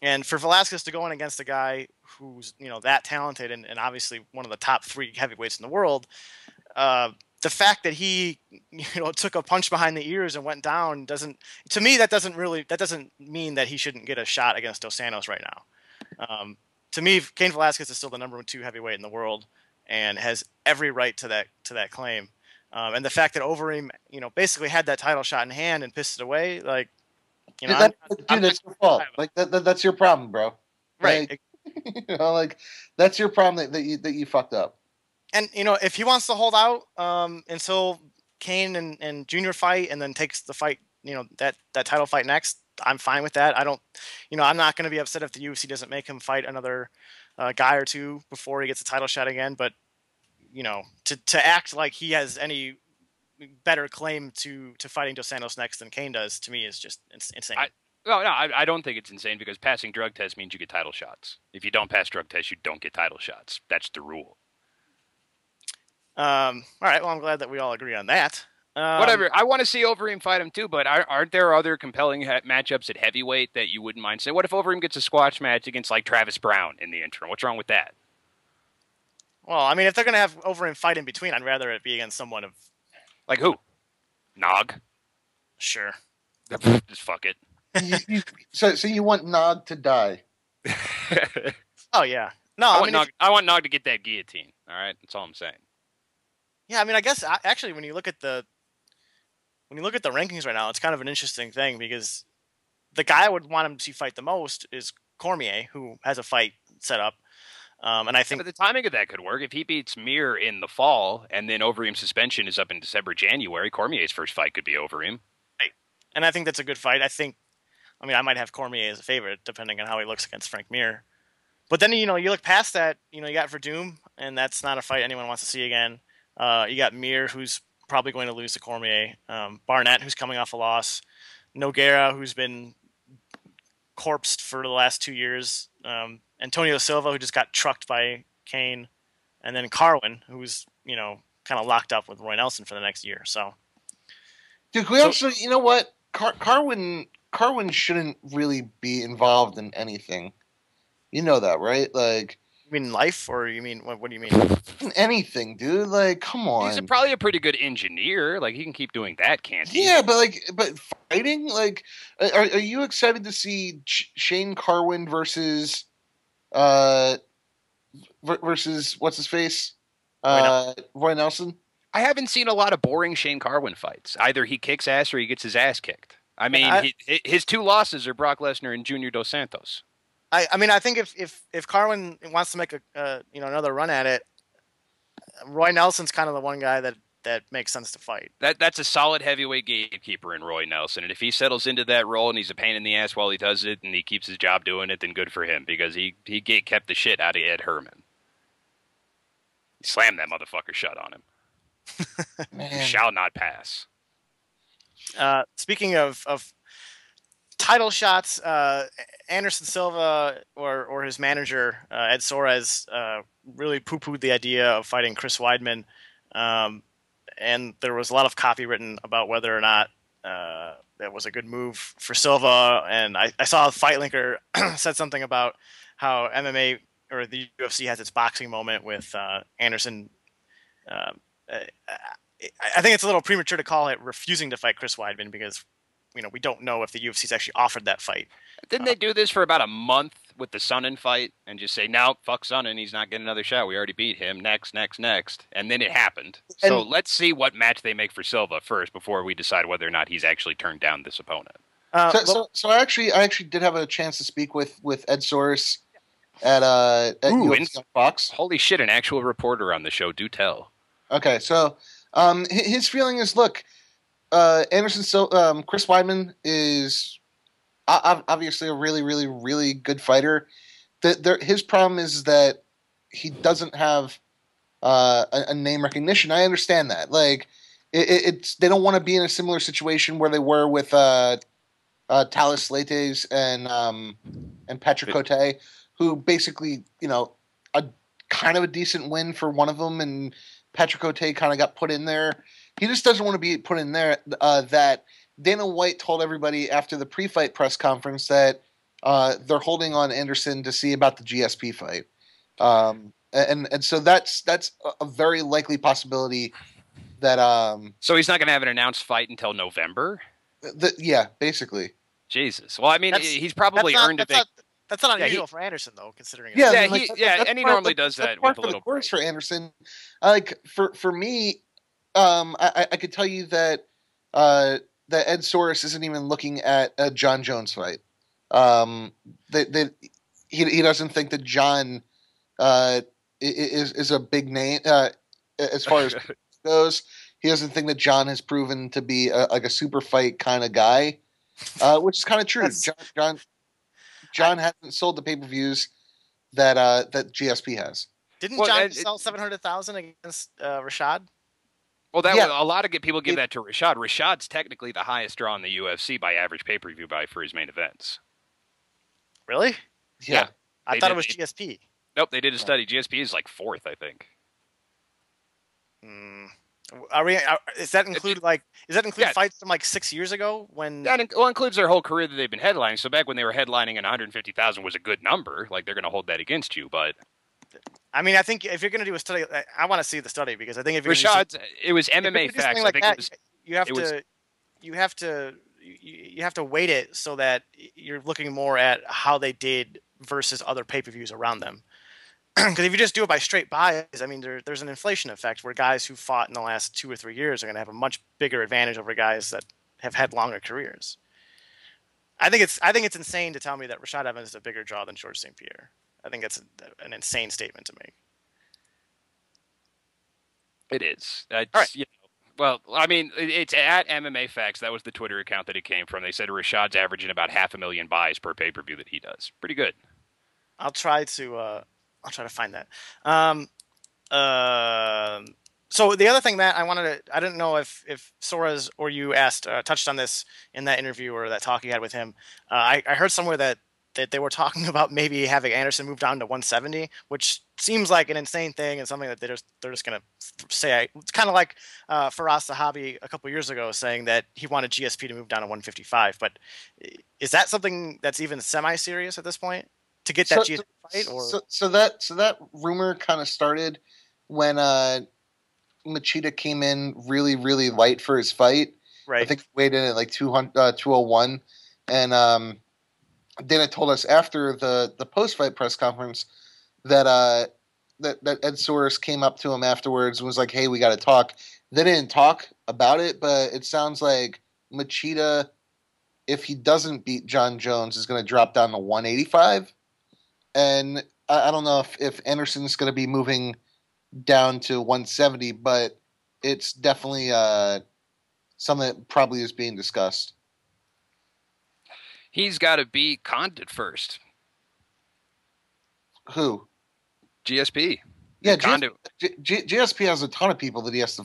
And for Velasquez to go in against a guy who's, that talented and obviously one of the top 3 heavyweights in the world, the fact that he, took a punch behind the ears and went down doesn't mean that he shouldn't get a shot against Dos Santos right now. To me, Cain Velasquez is still the number 2 heavyweight in the world and has every right to that claim. And the fact that Overeem, basically had that title shot in hand and pissed it away, like, that's your fault. Like that's your problem, bro. Right. Like, that's your problem that you fucked up. And if he wants to hold out until Kane and Junior fight and then takes the fight, that title fight next, I'm fine with that. I don't, I'm not going to be upset if the UFC doesn't make him fight another guy or two before he gets a title shot again. But to act like he has any better claim to fighting Dos Santos next than Kane does, to me, is just insane. I don't think it's insane because passing drug tests means you get title shots. If you don't pass drug tests, you don't get title shots. That's the rule. All right. Well, I'm glad that we all agree on that. Whatever. I want to see Overeem fight him too, but aren't there other compelling matchups at heavyweight that you wouldn't mind? Say, what if Overeem gets a squash match against like Travis Brown in the interim? What's wrong with that? Well, I mean, if they're going to have Overeem fight in between, I'd rather it be against someone of... Like who? Nog? Sure. Just fuck it. So you want Nog to die? Oh, yeah. No, I want Nog to get that guillotine. All right? That's all I'm saying. Yeah, I mean, I guess actually when you look at the rankings right now, it's kind of an interesting thing because the guy I would want him to fight the most is Cormier, who has a fight set up. And I think but the timing of that could work. If he beats Mir in the fall and then Overeem's suspension is up in December, January, Cormier's first fight could be Overeem. Right. And I think that's a good fight. I might have Cormier as a favorite depending on how he looks against Frank Mir. But then, you look past that, you got Verdum, and that's not a fight anyone wants to see again. You got Mir, who's probably going to lose to Cormier. Barnett, who's coming off a loss. Nogueira, who's been corpsed for the last 2 years. Antonio Silva, who just got trucked by Kane. And then Carwin, who's, kind of locked up with Roy Nelson for the next year. So, dude, we also, you know what? Carwin shouldn't really be involved in anything. You know that, right? Like... You mean life, or you mean what do you mean? Anything, dude. Like, come on. He's probably a pretty good engineer. Like, he can keep doing that, can't he? Yeah, but fighting. Like, are you excited to see Shane Carwin versus what's his face, Roy Nelson? I haven't seen a lot of boring Shane Carwin fights. Either he kicks ass or he gets his ass kicked. I mean, his 2 losses are Brock Lesnar and Junior Dos Santos. I think if Carwin wants to make another run at it, Roy Nelson's kind of the one guy that makes sense to fight. That's a solid heavyweight gatekeeper in Roy Nelson, and if he settles into that role and he's a pain in the ass while he does it and he keeps his job doing it, then good for him because he kept the shit out of Ed Herman. He slammed that motherfucker shut on him. He shall not pass. Speaking of title shots, Anderson Silva or his manager Ed Soares really poo-pooed the idea of fighting Chris Weidman, and there was a lot of copy written about whether or not that was a good move for Silva. And I saw Fight Linker said something about how MMA or the UFC has its boxing moment with Anderson. I think it's a little premature to call it refusing to fight Chris Weidman because we don't know if the UFC's actually offered that fight. Didn't they do this for about a month with the Sonnen fight and just say, no, fuck Sonnen, he's not getting another shot. We already beat him. Next. And then it happened. So let's see what match they make for Silva first before we decide whether or not he's actually turned down this opponent. So I actually did have a chance to speak with Ed Soares at UFC on Fox. Holy shit, an actual reporter on the show. Do tell. Okay, so his feeling is, look, Chris Weidman is obviously a really, really, really good fighter. His problem is that he doesn't have a name recognition. I understand that. Like, they don't want to be in a similar situation where they were with Talis Leites and Patrick Cote, who basically, a kind of a decent win for one of them, and Patrick Cote kind of got put in there. He just doesn't want to be put in there. That Dana White told everybody after the pre-fight press conference that they're holding on Anderson to see about the GSP fight, and so that's a very likely possibility that. So he's not going to have an announced fight until November. Yeah, basically. Jesus. Well, I mean, he's probably earned a big. That's not unusual for Anderson, though, considering. And he normally does that with a little course for Anderson. Like for me, I could tell you that that Ed Soares isn't even looking at a Jon Jones fight. He doesn't think that Jon is a big name as far as goes. He doesn't think that Jon has proven to be like a super fight kind of guy, which is kind of true. Jon hasn't sold the pay-per-views that GSP has. Didn't Jon sell 700,000 against Rashad? Well, a lot of people give that to Rashad. Rashad's technically the highest draw in the UFC by average pay-per-view buy for his main events. Really? Yeah. I thought it was GSP. Nope, they did a study. GSP is like fourth, I think. Does that include fights from like 6 years ago when? That includes their whole career that they've been headlining. So back when they were headlining and 150,000 was a good number. Like they're going to hold that against you, but. I mean, I think if you're going to do a study, I want to see the study because I think if you're it was MMA facts. Like you have to weight it so that you're looking more at how they did versus other pay-per-views around them. Because if you just do it by straight buys, I mean, there's an inflation effect where guys who fought in the last 2 or 3 years are going to have a much bigger advantage over guys that have had longer careers. I think it's insane to tell me that Rashad Evans is a bigger draw than George St. Pierre. I think that's an insane statement to make. It is. All right. Well, I mean, it's at MMA Facts. That was the Twitter account that it came from. They said Rashad's averaging about 500,000 buys per pay-per-view that he does. Pretty good. I'll try to find that. So the other thing, Matt, I didn't know if Soares or you touched on this in that interview or that talk you had with him. I heard somewhere that they were talking about maybe having Anderson move down to 170, which seems like an insane thing and something that they're just going to say. It's kind of like Faraz Sahabi a couple years ago saying that he wanted GSP to move down to 155. But is that something that's even semi-serious at this point to get that GSP fight? Or? So that rumor kind of started when Machida came in really, really light for his fight. Right. I think he weighed in at like 201. And Dana told us after the post-fight press conference that Ed Soares came up to him afterwards and was like, "Hey, we got to talk." They didn't talk about it, but it sounds like Machida, if he doesn't beat Jon Jones, is going to drop down to 185. And I don't know if Anderson's going to be moving down to 170, but it's definitely something that probably is being discussed. He's got to beat Condit first. Who? GSP. Yeah, GSP has a ton of people that he has to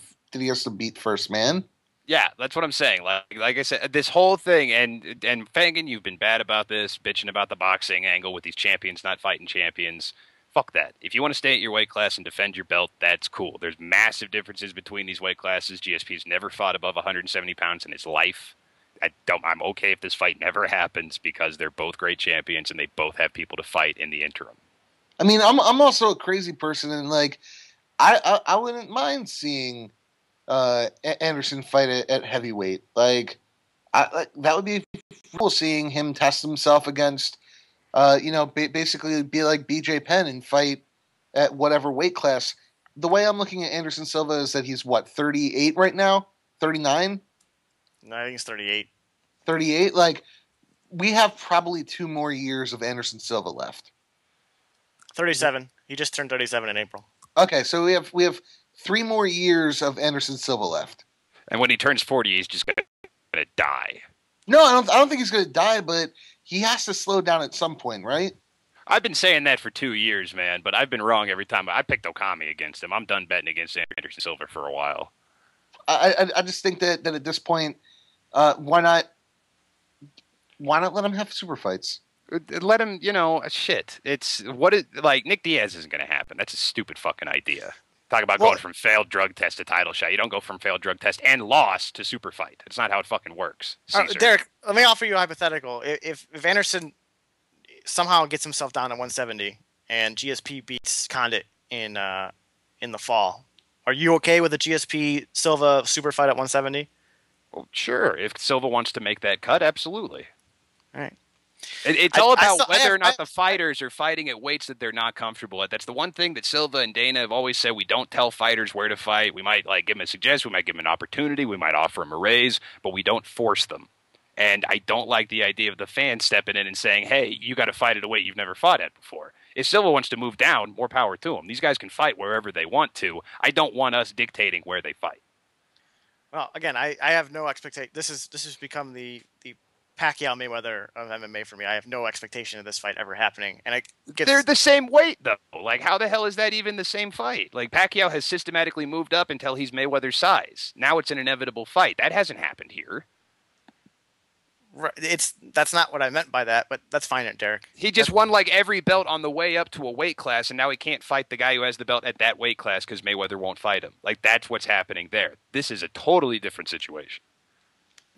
beat first, man. Yeah, that's what I'm saying. Like I said, this whole thing, and Fagan, you've been bad about this, bitching about the boxing angle with these champions not fighting champions. Fuck that. If you want to stay at your weight class and defend your belt, that's cool. There's massive differences between these weight classes. GSP's never fought above 170 pounds in his life. I'm okay if this fight never happens because they're both great champions and they both have people to fight in the interim. I mean, I'm also a crazy person, and like, I wouldn't mind seeing Anderson fight at heavyweight. Like, that would be cool seeing him test himself against, basically be like BJ Penn and fight at whatever weight class. The way I'm looking at Anderson Silva is that he's, 38 right now? 39? No, I think it's 38. 38? Like, we have probably 2 more years of Anderson Silva left. 37. He just turned 37 in April. Okay, so we have 3 more years of Anderson Silva left. And when he turns 40, he's just gonna die. No, I don't think he's gonna die, but he has to slow down at some point, right? I've been saying that for 2 years, man, but I've been wrong every time. I picked Okami against him. I'm done betting against Anderson Silva for a while. I just think that at this point, why not let him have super fights? Let him, shit. Like Nick Diaz isn't going to happen. That's a stupid fucking idea. Talk about going from failed drug test to title shot. You don't go from failed drug test and loss to super fight. It's not how it fucking works. Derek, let me offer you a hypothetical. If Anderson somehow gets himself down to 170 and GSP beats Condit in the fall, are you okay with a GSP Silva super fight at 170? Well, sure. If Silva wants to make that cut, absolutely. All right. It's all about whether or not the fighters are fighting at weights that they're not comfortable at. That's the one thing that Silva and Dana have always said. We don't tell fighters where to fight. We might give them a suggestion. We might give them an opportunity. We might offer them a raise, but we don't force them. And I don't like the idea of the fans stepping in and saying, hey, you got to fight at a weight you've never fought at before. If Silva wants to move down, more power to him. These guys can fight wherever they want to. I don't want us dictating where they fight. Well, again, I have no expectation. This has become the Pacquiao Mayweather of MMA for me. I have no expectation of this fight ever happening. And they're the same weight, though. Like, how the hell is that even the same fight? Like, Pacquiao has systematically moved up until he's Mayweather's size. Now it's an inevitable fight. That hasn't happened here. That's not what I meant by that, but that's fine, Derek. He just won like every belt on the way up to a weight class, and now he can't fight the guy who has the belt at that weight class because Mayweather won't fight him. Like, that's what's happening there. This is a totally different situation.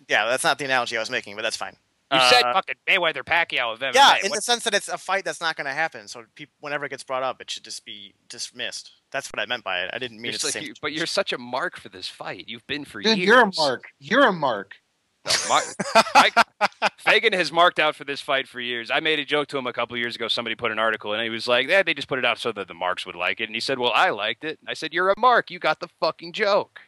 Yeah, that's not the analogy I was making, but that's fine. You said fucking Mayweather Pacquiao of MMA. Yeah, in the sense that it's a fight that's not going to happen. So whenever it gets brought up, it should just be dismissed. That's what I meant by it. I didn't mean it's the same. But you're such a mark for this fight. You've been for years. Dude, you're a mark. You're a mark. Fagan has marked out for this fight for years. I made a joke to him a couple years ago. Somebody put an article in, and he was like, they just put it out so that the marks would like it. And he said, well, I liked it. I said, you're a mark. You got the fucking joke.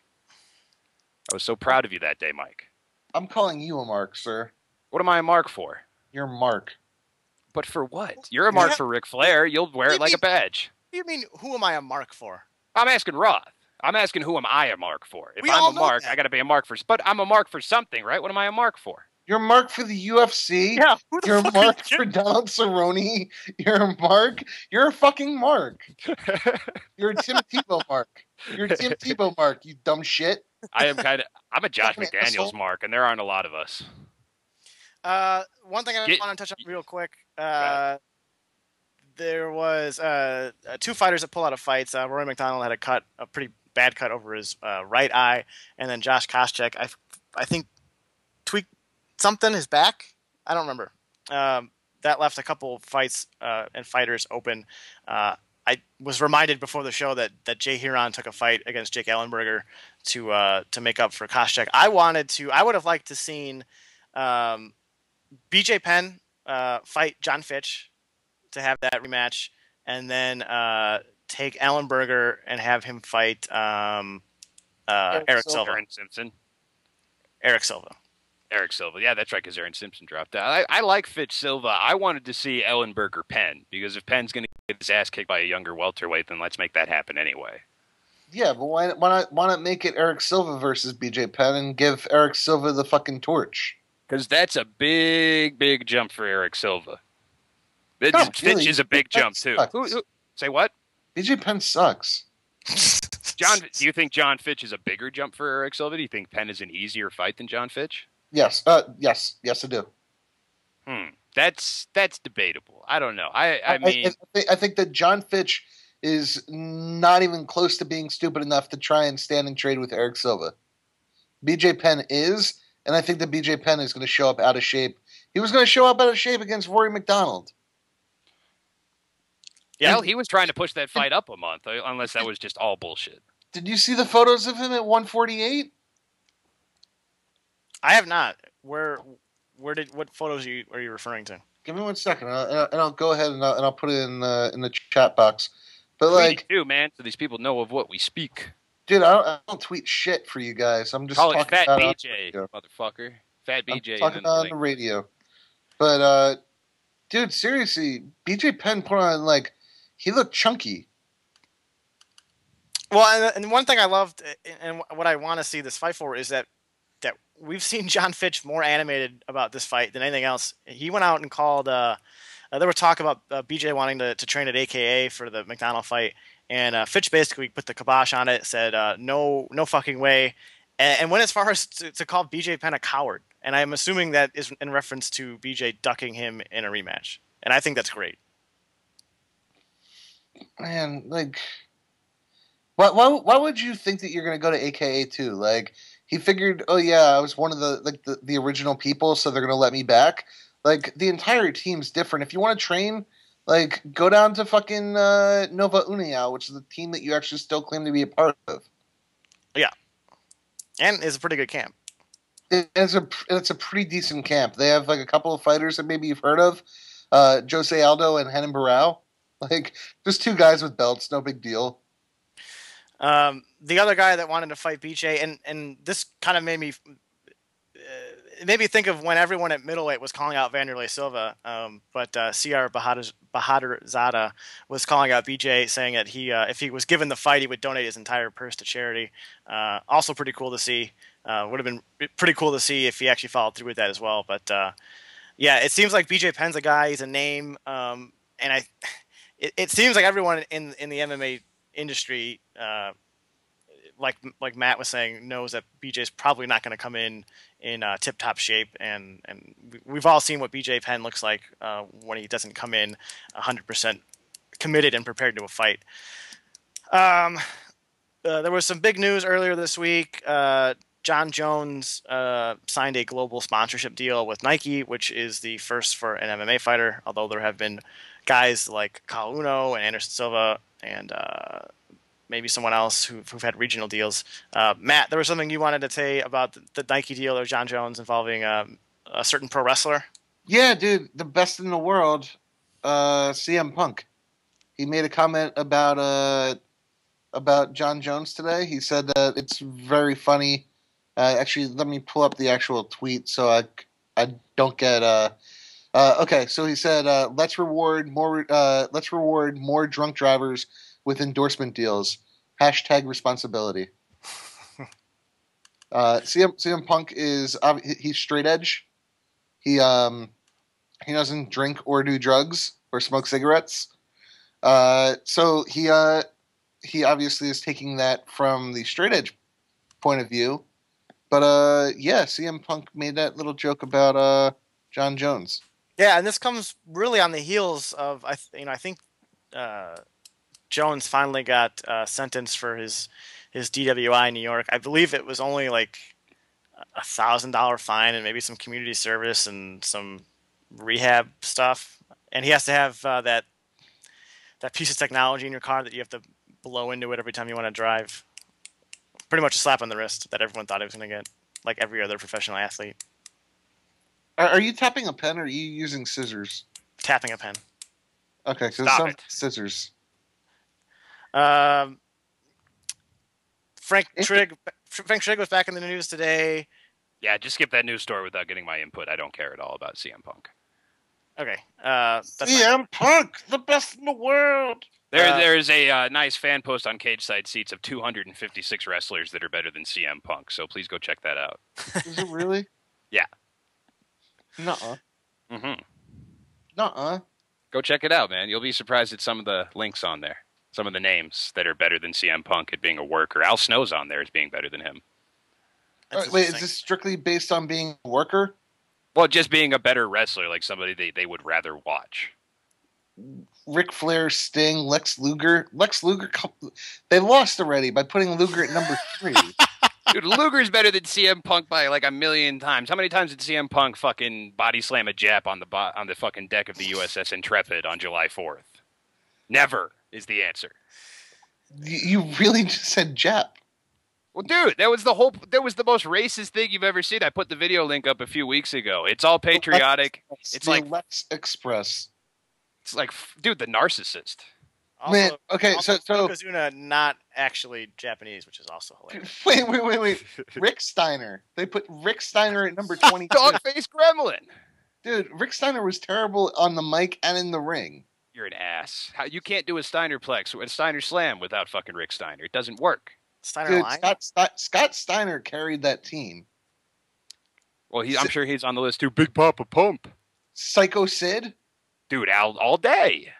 I was so proud of you that day, Mike. I'm calling you a mark, sir. What am I a mark for? You're a mark. But for what? You're a mark for Ric Flair. You'll wear it like a badge. What do you mean, who am I a mark for? I'm asking Roth. I'm asking who am I a mark for? If We I'm all a know mark, that. I got to be a mark for. But I'm a mark for something, right? What am I a mark for? You're a mark for the UFC. Yeah, who the You're a fuck mark is you? for Donald Cerrone. You're a mark. You're a fucking mark. You're a Tim Tebow mark. You're a Tim Tebow mark, you dumb shit. I'm a Josh Fucking McDaniels asshole. mark, and there aren't a lot of us. One thing I want to touch on real quick. Right. There was 2 fighters that pull out of fights. Rory McDonald had a pretty bad cut over his right eye, and then Josh Koscheck, I think, tweaked something, his back. I don't remember. That left a couple fights and fighters open. I was reminded before the show that Jay Heron took a fight against Jake Ellenberger to make up for Koscheck. I would have liked to seen BJ Penn fight John Fitch to have that rematch, and then take Ellenberger and have him fight Eric Silva. Aaron Simpson. Eric Silva. Eric Silva. Yeah, that's right, because Aaron Simpson dropped out. I like Fitch Silva. I wanted to see Ellenberger Penn, because if Penn's going to get his ass kicked by a younger welterweight, then let's make that happen anyway. Yeah, but why not make it Eric Silva versus BJ Penn and give Eric Silva the fucking torch? Because that's a big, big jump for Eric Silva. Not Fitch really. is a big jump, too. Sucks. Say what? BJ Penn sucks. Do you think John Fitch is a bigger jump for Eric Silva? Do you think Penn is an easier fight than John Fitch? Yes. Yes, I do. That's debatable. I don't know. I mean, I think that John Fitch is not even close to being stupid enough to try and stand and trade with Eric Silva. BJ Penn is, and I think that BJ Penn is going to show up out of shape. He was going to show up out of shape against Rory McDonald. Yeah, well, he was trying to push that fight up a month, unless that was just all bullshit. Did you see the photos of him at 148? I have not. What photos are you referring to? Give me 1 second, and I'll go ahead and I'll put it in the chat box. But like, too, man, so these people know of what we speak. Dude, I don't tweet shit for you guys. I'm just talking Fat about BJ, motherfucker. Fat BJ. I'm talking on the radio. But dude, seriously, BJ Penn put on he looked chunky. Well, and one thing I loved, and what I want to see this fight for, is that we've seen John Fitch more animated about this fight than anything else. He went out and called. There were talk about BJ wanting to train at AKA for the McDonald fight, and Fitch basically put the kibosh on it. Said no fucking way, and went as far as to call BJ Penn a coward. And I'm assuming that is in reference to BJ ducking him in a rematch, and I think that's great. Man, why would you think that you're going to go to AKA too? He figured, oh yeah, I was one of the original people, so they're going to let me back. The entire team's different. If you want to train, go down to fucking Nova União, which is the team that you actually still claim to be a part of. Yeah, and it's a pretty good camp. It's a pretty decent camp. They have a couple of fighters that maybe you've heard of, Jose Aldo and Renan Barão. Just two guys with belts, no big deal. The other guy that wanted to fight BJ, and this kind of made me think of when everyone at middleweight was calling out Vanderlei Silva, but CR Bahadurzada was calling out BJ, saying that if he was given the fight, he would donate his entire purse to charity. Also pretty cool to see. Would have been pretty cool to see if he actually followed through with that as well. But yeah, it seems like BJ Penn's a guy. He's a name, and it seems like everyone in the MMA industry, like Matt was saying, knows that BJ's probably not going to come in tip-top shape, and we've all seen what BJ Penn looks like when he doesn't come in 100% committed and prepared to a fight. There was some big news earlier this week. Jon Jones signed a global sponsorship deal with Nike, which is the first for an MMA fighter, although there have been guys like Kyle Uno and Anderson Silva and maybe someone else who've had regional deals. Matt, there was something you wanted to say about the Nike deal or Jon Jones involving a certain pro wrestler? Yeah, dude, the best in the world, CM Punk. He made a comment about Jon Jones today. He said that it's very funny. Actually, let me pull up the actual tweet so I don't get okay, so he said, let's reward more drunk drivers with endorsement deals. #responsibility. CM Punk he's straight edge. He doesn't drink or do drugs or smoke cigarettes. So he obviously is taking that from the straight edge point of view. But yeah, CM Punk made that little joke about Jon Jones. Yeah, and this comes really on the heels of I think Jones finally got sentenced for his DWI in New York. I believe it was only like $1,000 fine and maybe some community service and some rehab stuff. And he has to have that piece of technology in your car that you have to blow into it every time you want to drive. Pretty much a slap on the wrist that everyone thought he was going to get, like every other professional athlete. Are you tapping a pen or are you using scissors? Tapping a pen. Okay, so it's not scissors. Frank Trigg was back in the news today. Yeah, just skip that news story without getting my input. I don't care at all about CM Punk. Okay. CM Punk, the best in the world. There's a nice fan post on Cage Side Seats of 256 wrestlers that are better than CM Punk, so please go check that out. Is it really? Yeah. Nuh-uh. Mm-hmm. Nuh-uh. Go check it out, man. You'll be surprised at some of the links on there. Some of the names that are better than CM Punk at being a worker. Al Snow's on there as being better than him. Wait, is this strictly based on being a worker? Well, just being a better wrestler, like somebody they would rather watch. Ric Flair, Sting, Lex Luger. Lex Luger, they lost already by putting Luger at number 3. Dude, Luger's better than CM Punk by like 1,000,000 times. How many times did CM Punk fucking body slam a Jap on the fucking deck of the USS Intrepid on July 4th? Never is the answer. You really just said Jap. Well, dude, that was the most racist thing you've ever seen. I put the video link up a few weeks ago. It's all patriotic. It's the like Lex Express. It's like, dude, the narcissist. Also, man, okay, so Yokozuna not actually Japanese, which is also hilarious. Wait. Rick Steiner. They put Rick Steiner at number 22. Dog-faced gremlin. Dude, Rick Steiner was terrible on the mic and in the ring. You're an ass. You can't do a Steinerplex or a Steiner Slam without fucking Rick Steiner. It doesn't work. Steiner line? Scott Steiner carried that team. Well, I'm sure he's on the list too. Big Papa Pump. Psycho Sid. Dude, all day.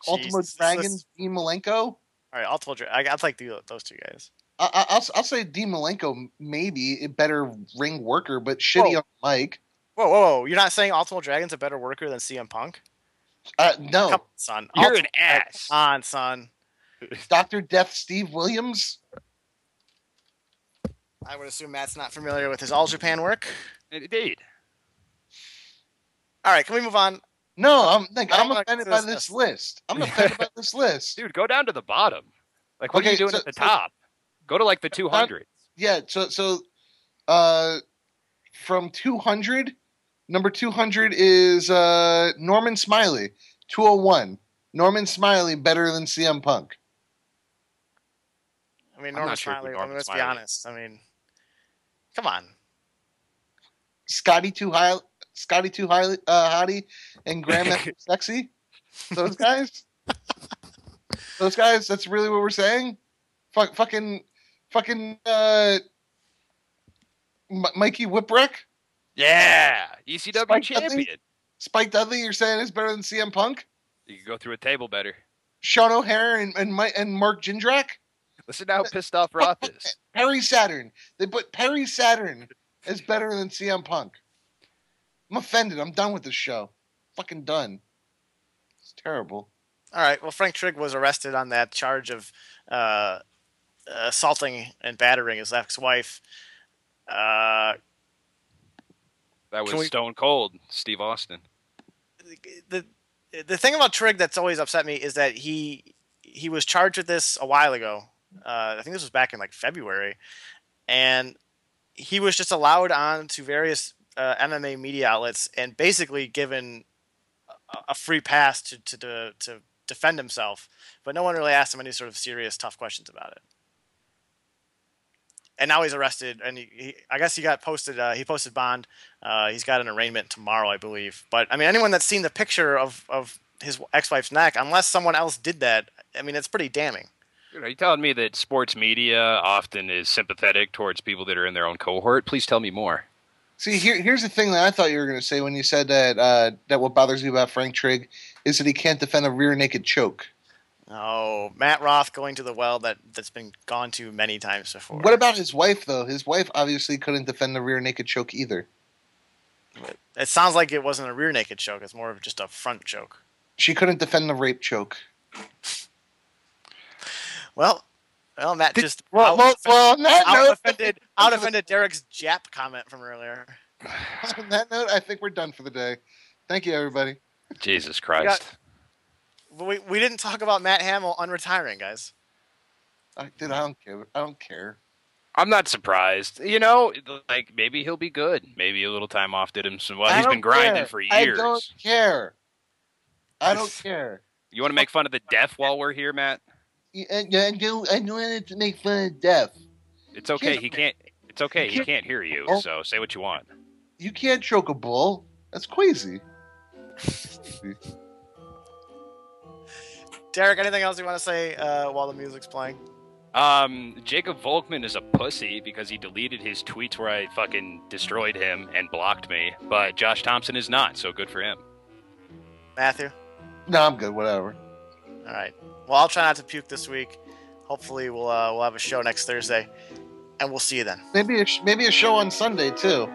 Ultimate Dragon, Dean Malenko. All right, Ultimate Dragon. I'd like those two guys. I'll say Dean Malenko maybe a better ring worker, but shitty on mic. Whoa! You're not saying Ultimate Dragon's a better worker than CM Punk? No. Come on, son. You're an ass. Come on, son. Dr. Death Steve Williams. I would assume Matt's not familiar with his All Japan work. Indeed. All right, can we move on? No, I'm offended by this list. I'm offended by this list. Dude, go down to the bottom. Like, what are you doing at the top? Go to, like, the 200. Yeah, so from 200, number 200 is Norman Smiley, 201. Norman Smiley better than CM Punk. I mean, Norman Smiley, let's be honest. I mean, come on. Scotty Too Hottie and Grandmaster Sexy. Those guys. That's really what we're saying. Fucking Mikey Whipwreck. Yeah, ECW champion. Spike Dudley, you're saying is better than CM Punk? You can go through a table better. Sean O'Hare and Mark Jindrak. Listen to how pissed off Roth is. Perry Saturn. They put Perry Saturn as better than CM Punk. I'm offended. I'm done with this show. Fucking done. It's terrible. All right. Well, Frank Trigg was arrested on that charge of assaulting and battering his ex-wife. That was Stone Cold, Steve Austin. The thing about Trigg that's always upset me is that he was charged with this a while ago. I think this was back in like February, and he was just allowed on to various MMA media outlets and basically given a free pass to defend himself, but no one really asked him any sort of serious, tough questions about it. And now he's arrested, and I guess he got posted. He posted bond. He's got an arraignment tomorrow, I believe. But I mean, anyone that's seen the picture of his ex-wife's neck, unless someone else did that, I mean, it's pretty damning. Are you telling me that sports media often is sympathetic towards people that are in their own cohort? Please tell me more. See, here's the thing that I thought you were going to say when you said that what bothers you about Frank Trigg is that he can't defend a rear naked choke. Oh, Matt Roth going to the well that's been gone to many times before. What about his wife, though? His wife obviously couldn't defend the rear naked choke either. It sounds like it wasn't a rear naked choke. It's more of just a front choke. She couldn't defend the rape choke. Well, Matt just out-offended Derek's Jap comment from earlier. On that note, I think we're done for the day. Thank you, everybody. Jesus Christ. We didn't talk about Matt Hamill unretiring, guys. I don't care. I'm not surprised. You know, like, maybe he'll be good. Maybe a little time off did him some well. He's been grinding for years. I don't care. I don't care. You want to make fun of the deaf while we're here, Matt? I don't want to make fun of deaf. It's okay. He can't hear you. So say what you want. You can't choke a bull. That's crazy. Derek, anything else you want to say while the music's playing? Jacob Volkman is a pussy because he deleted his tweets where I fucking destroyed him and blocked me. But Josh Thompson is not, so good for him. Matthew? No, I'm good. Whatever. All right. Well, I'll try not to puke this week. Hopefully, we'll have a show next Thursday, and we'll see you then. Maybe a show on Sunday too.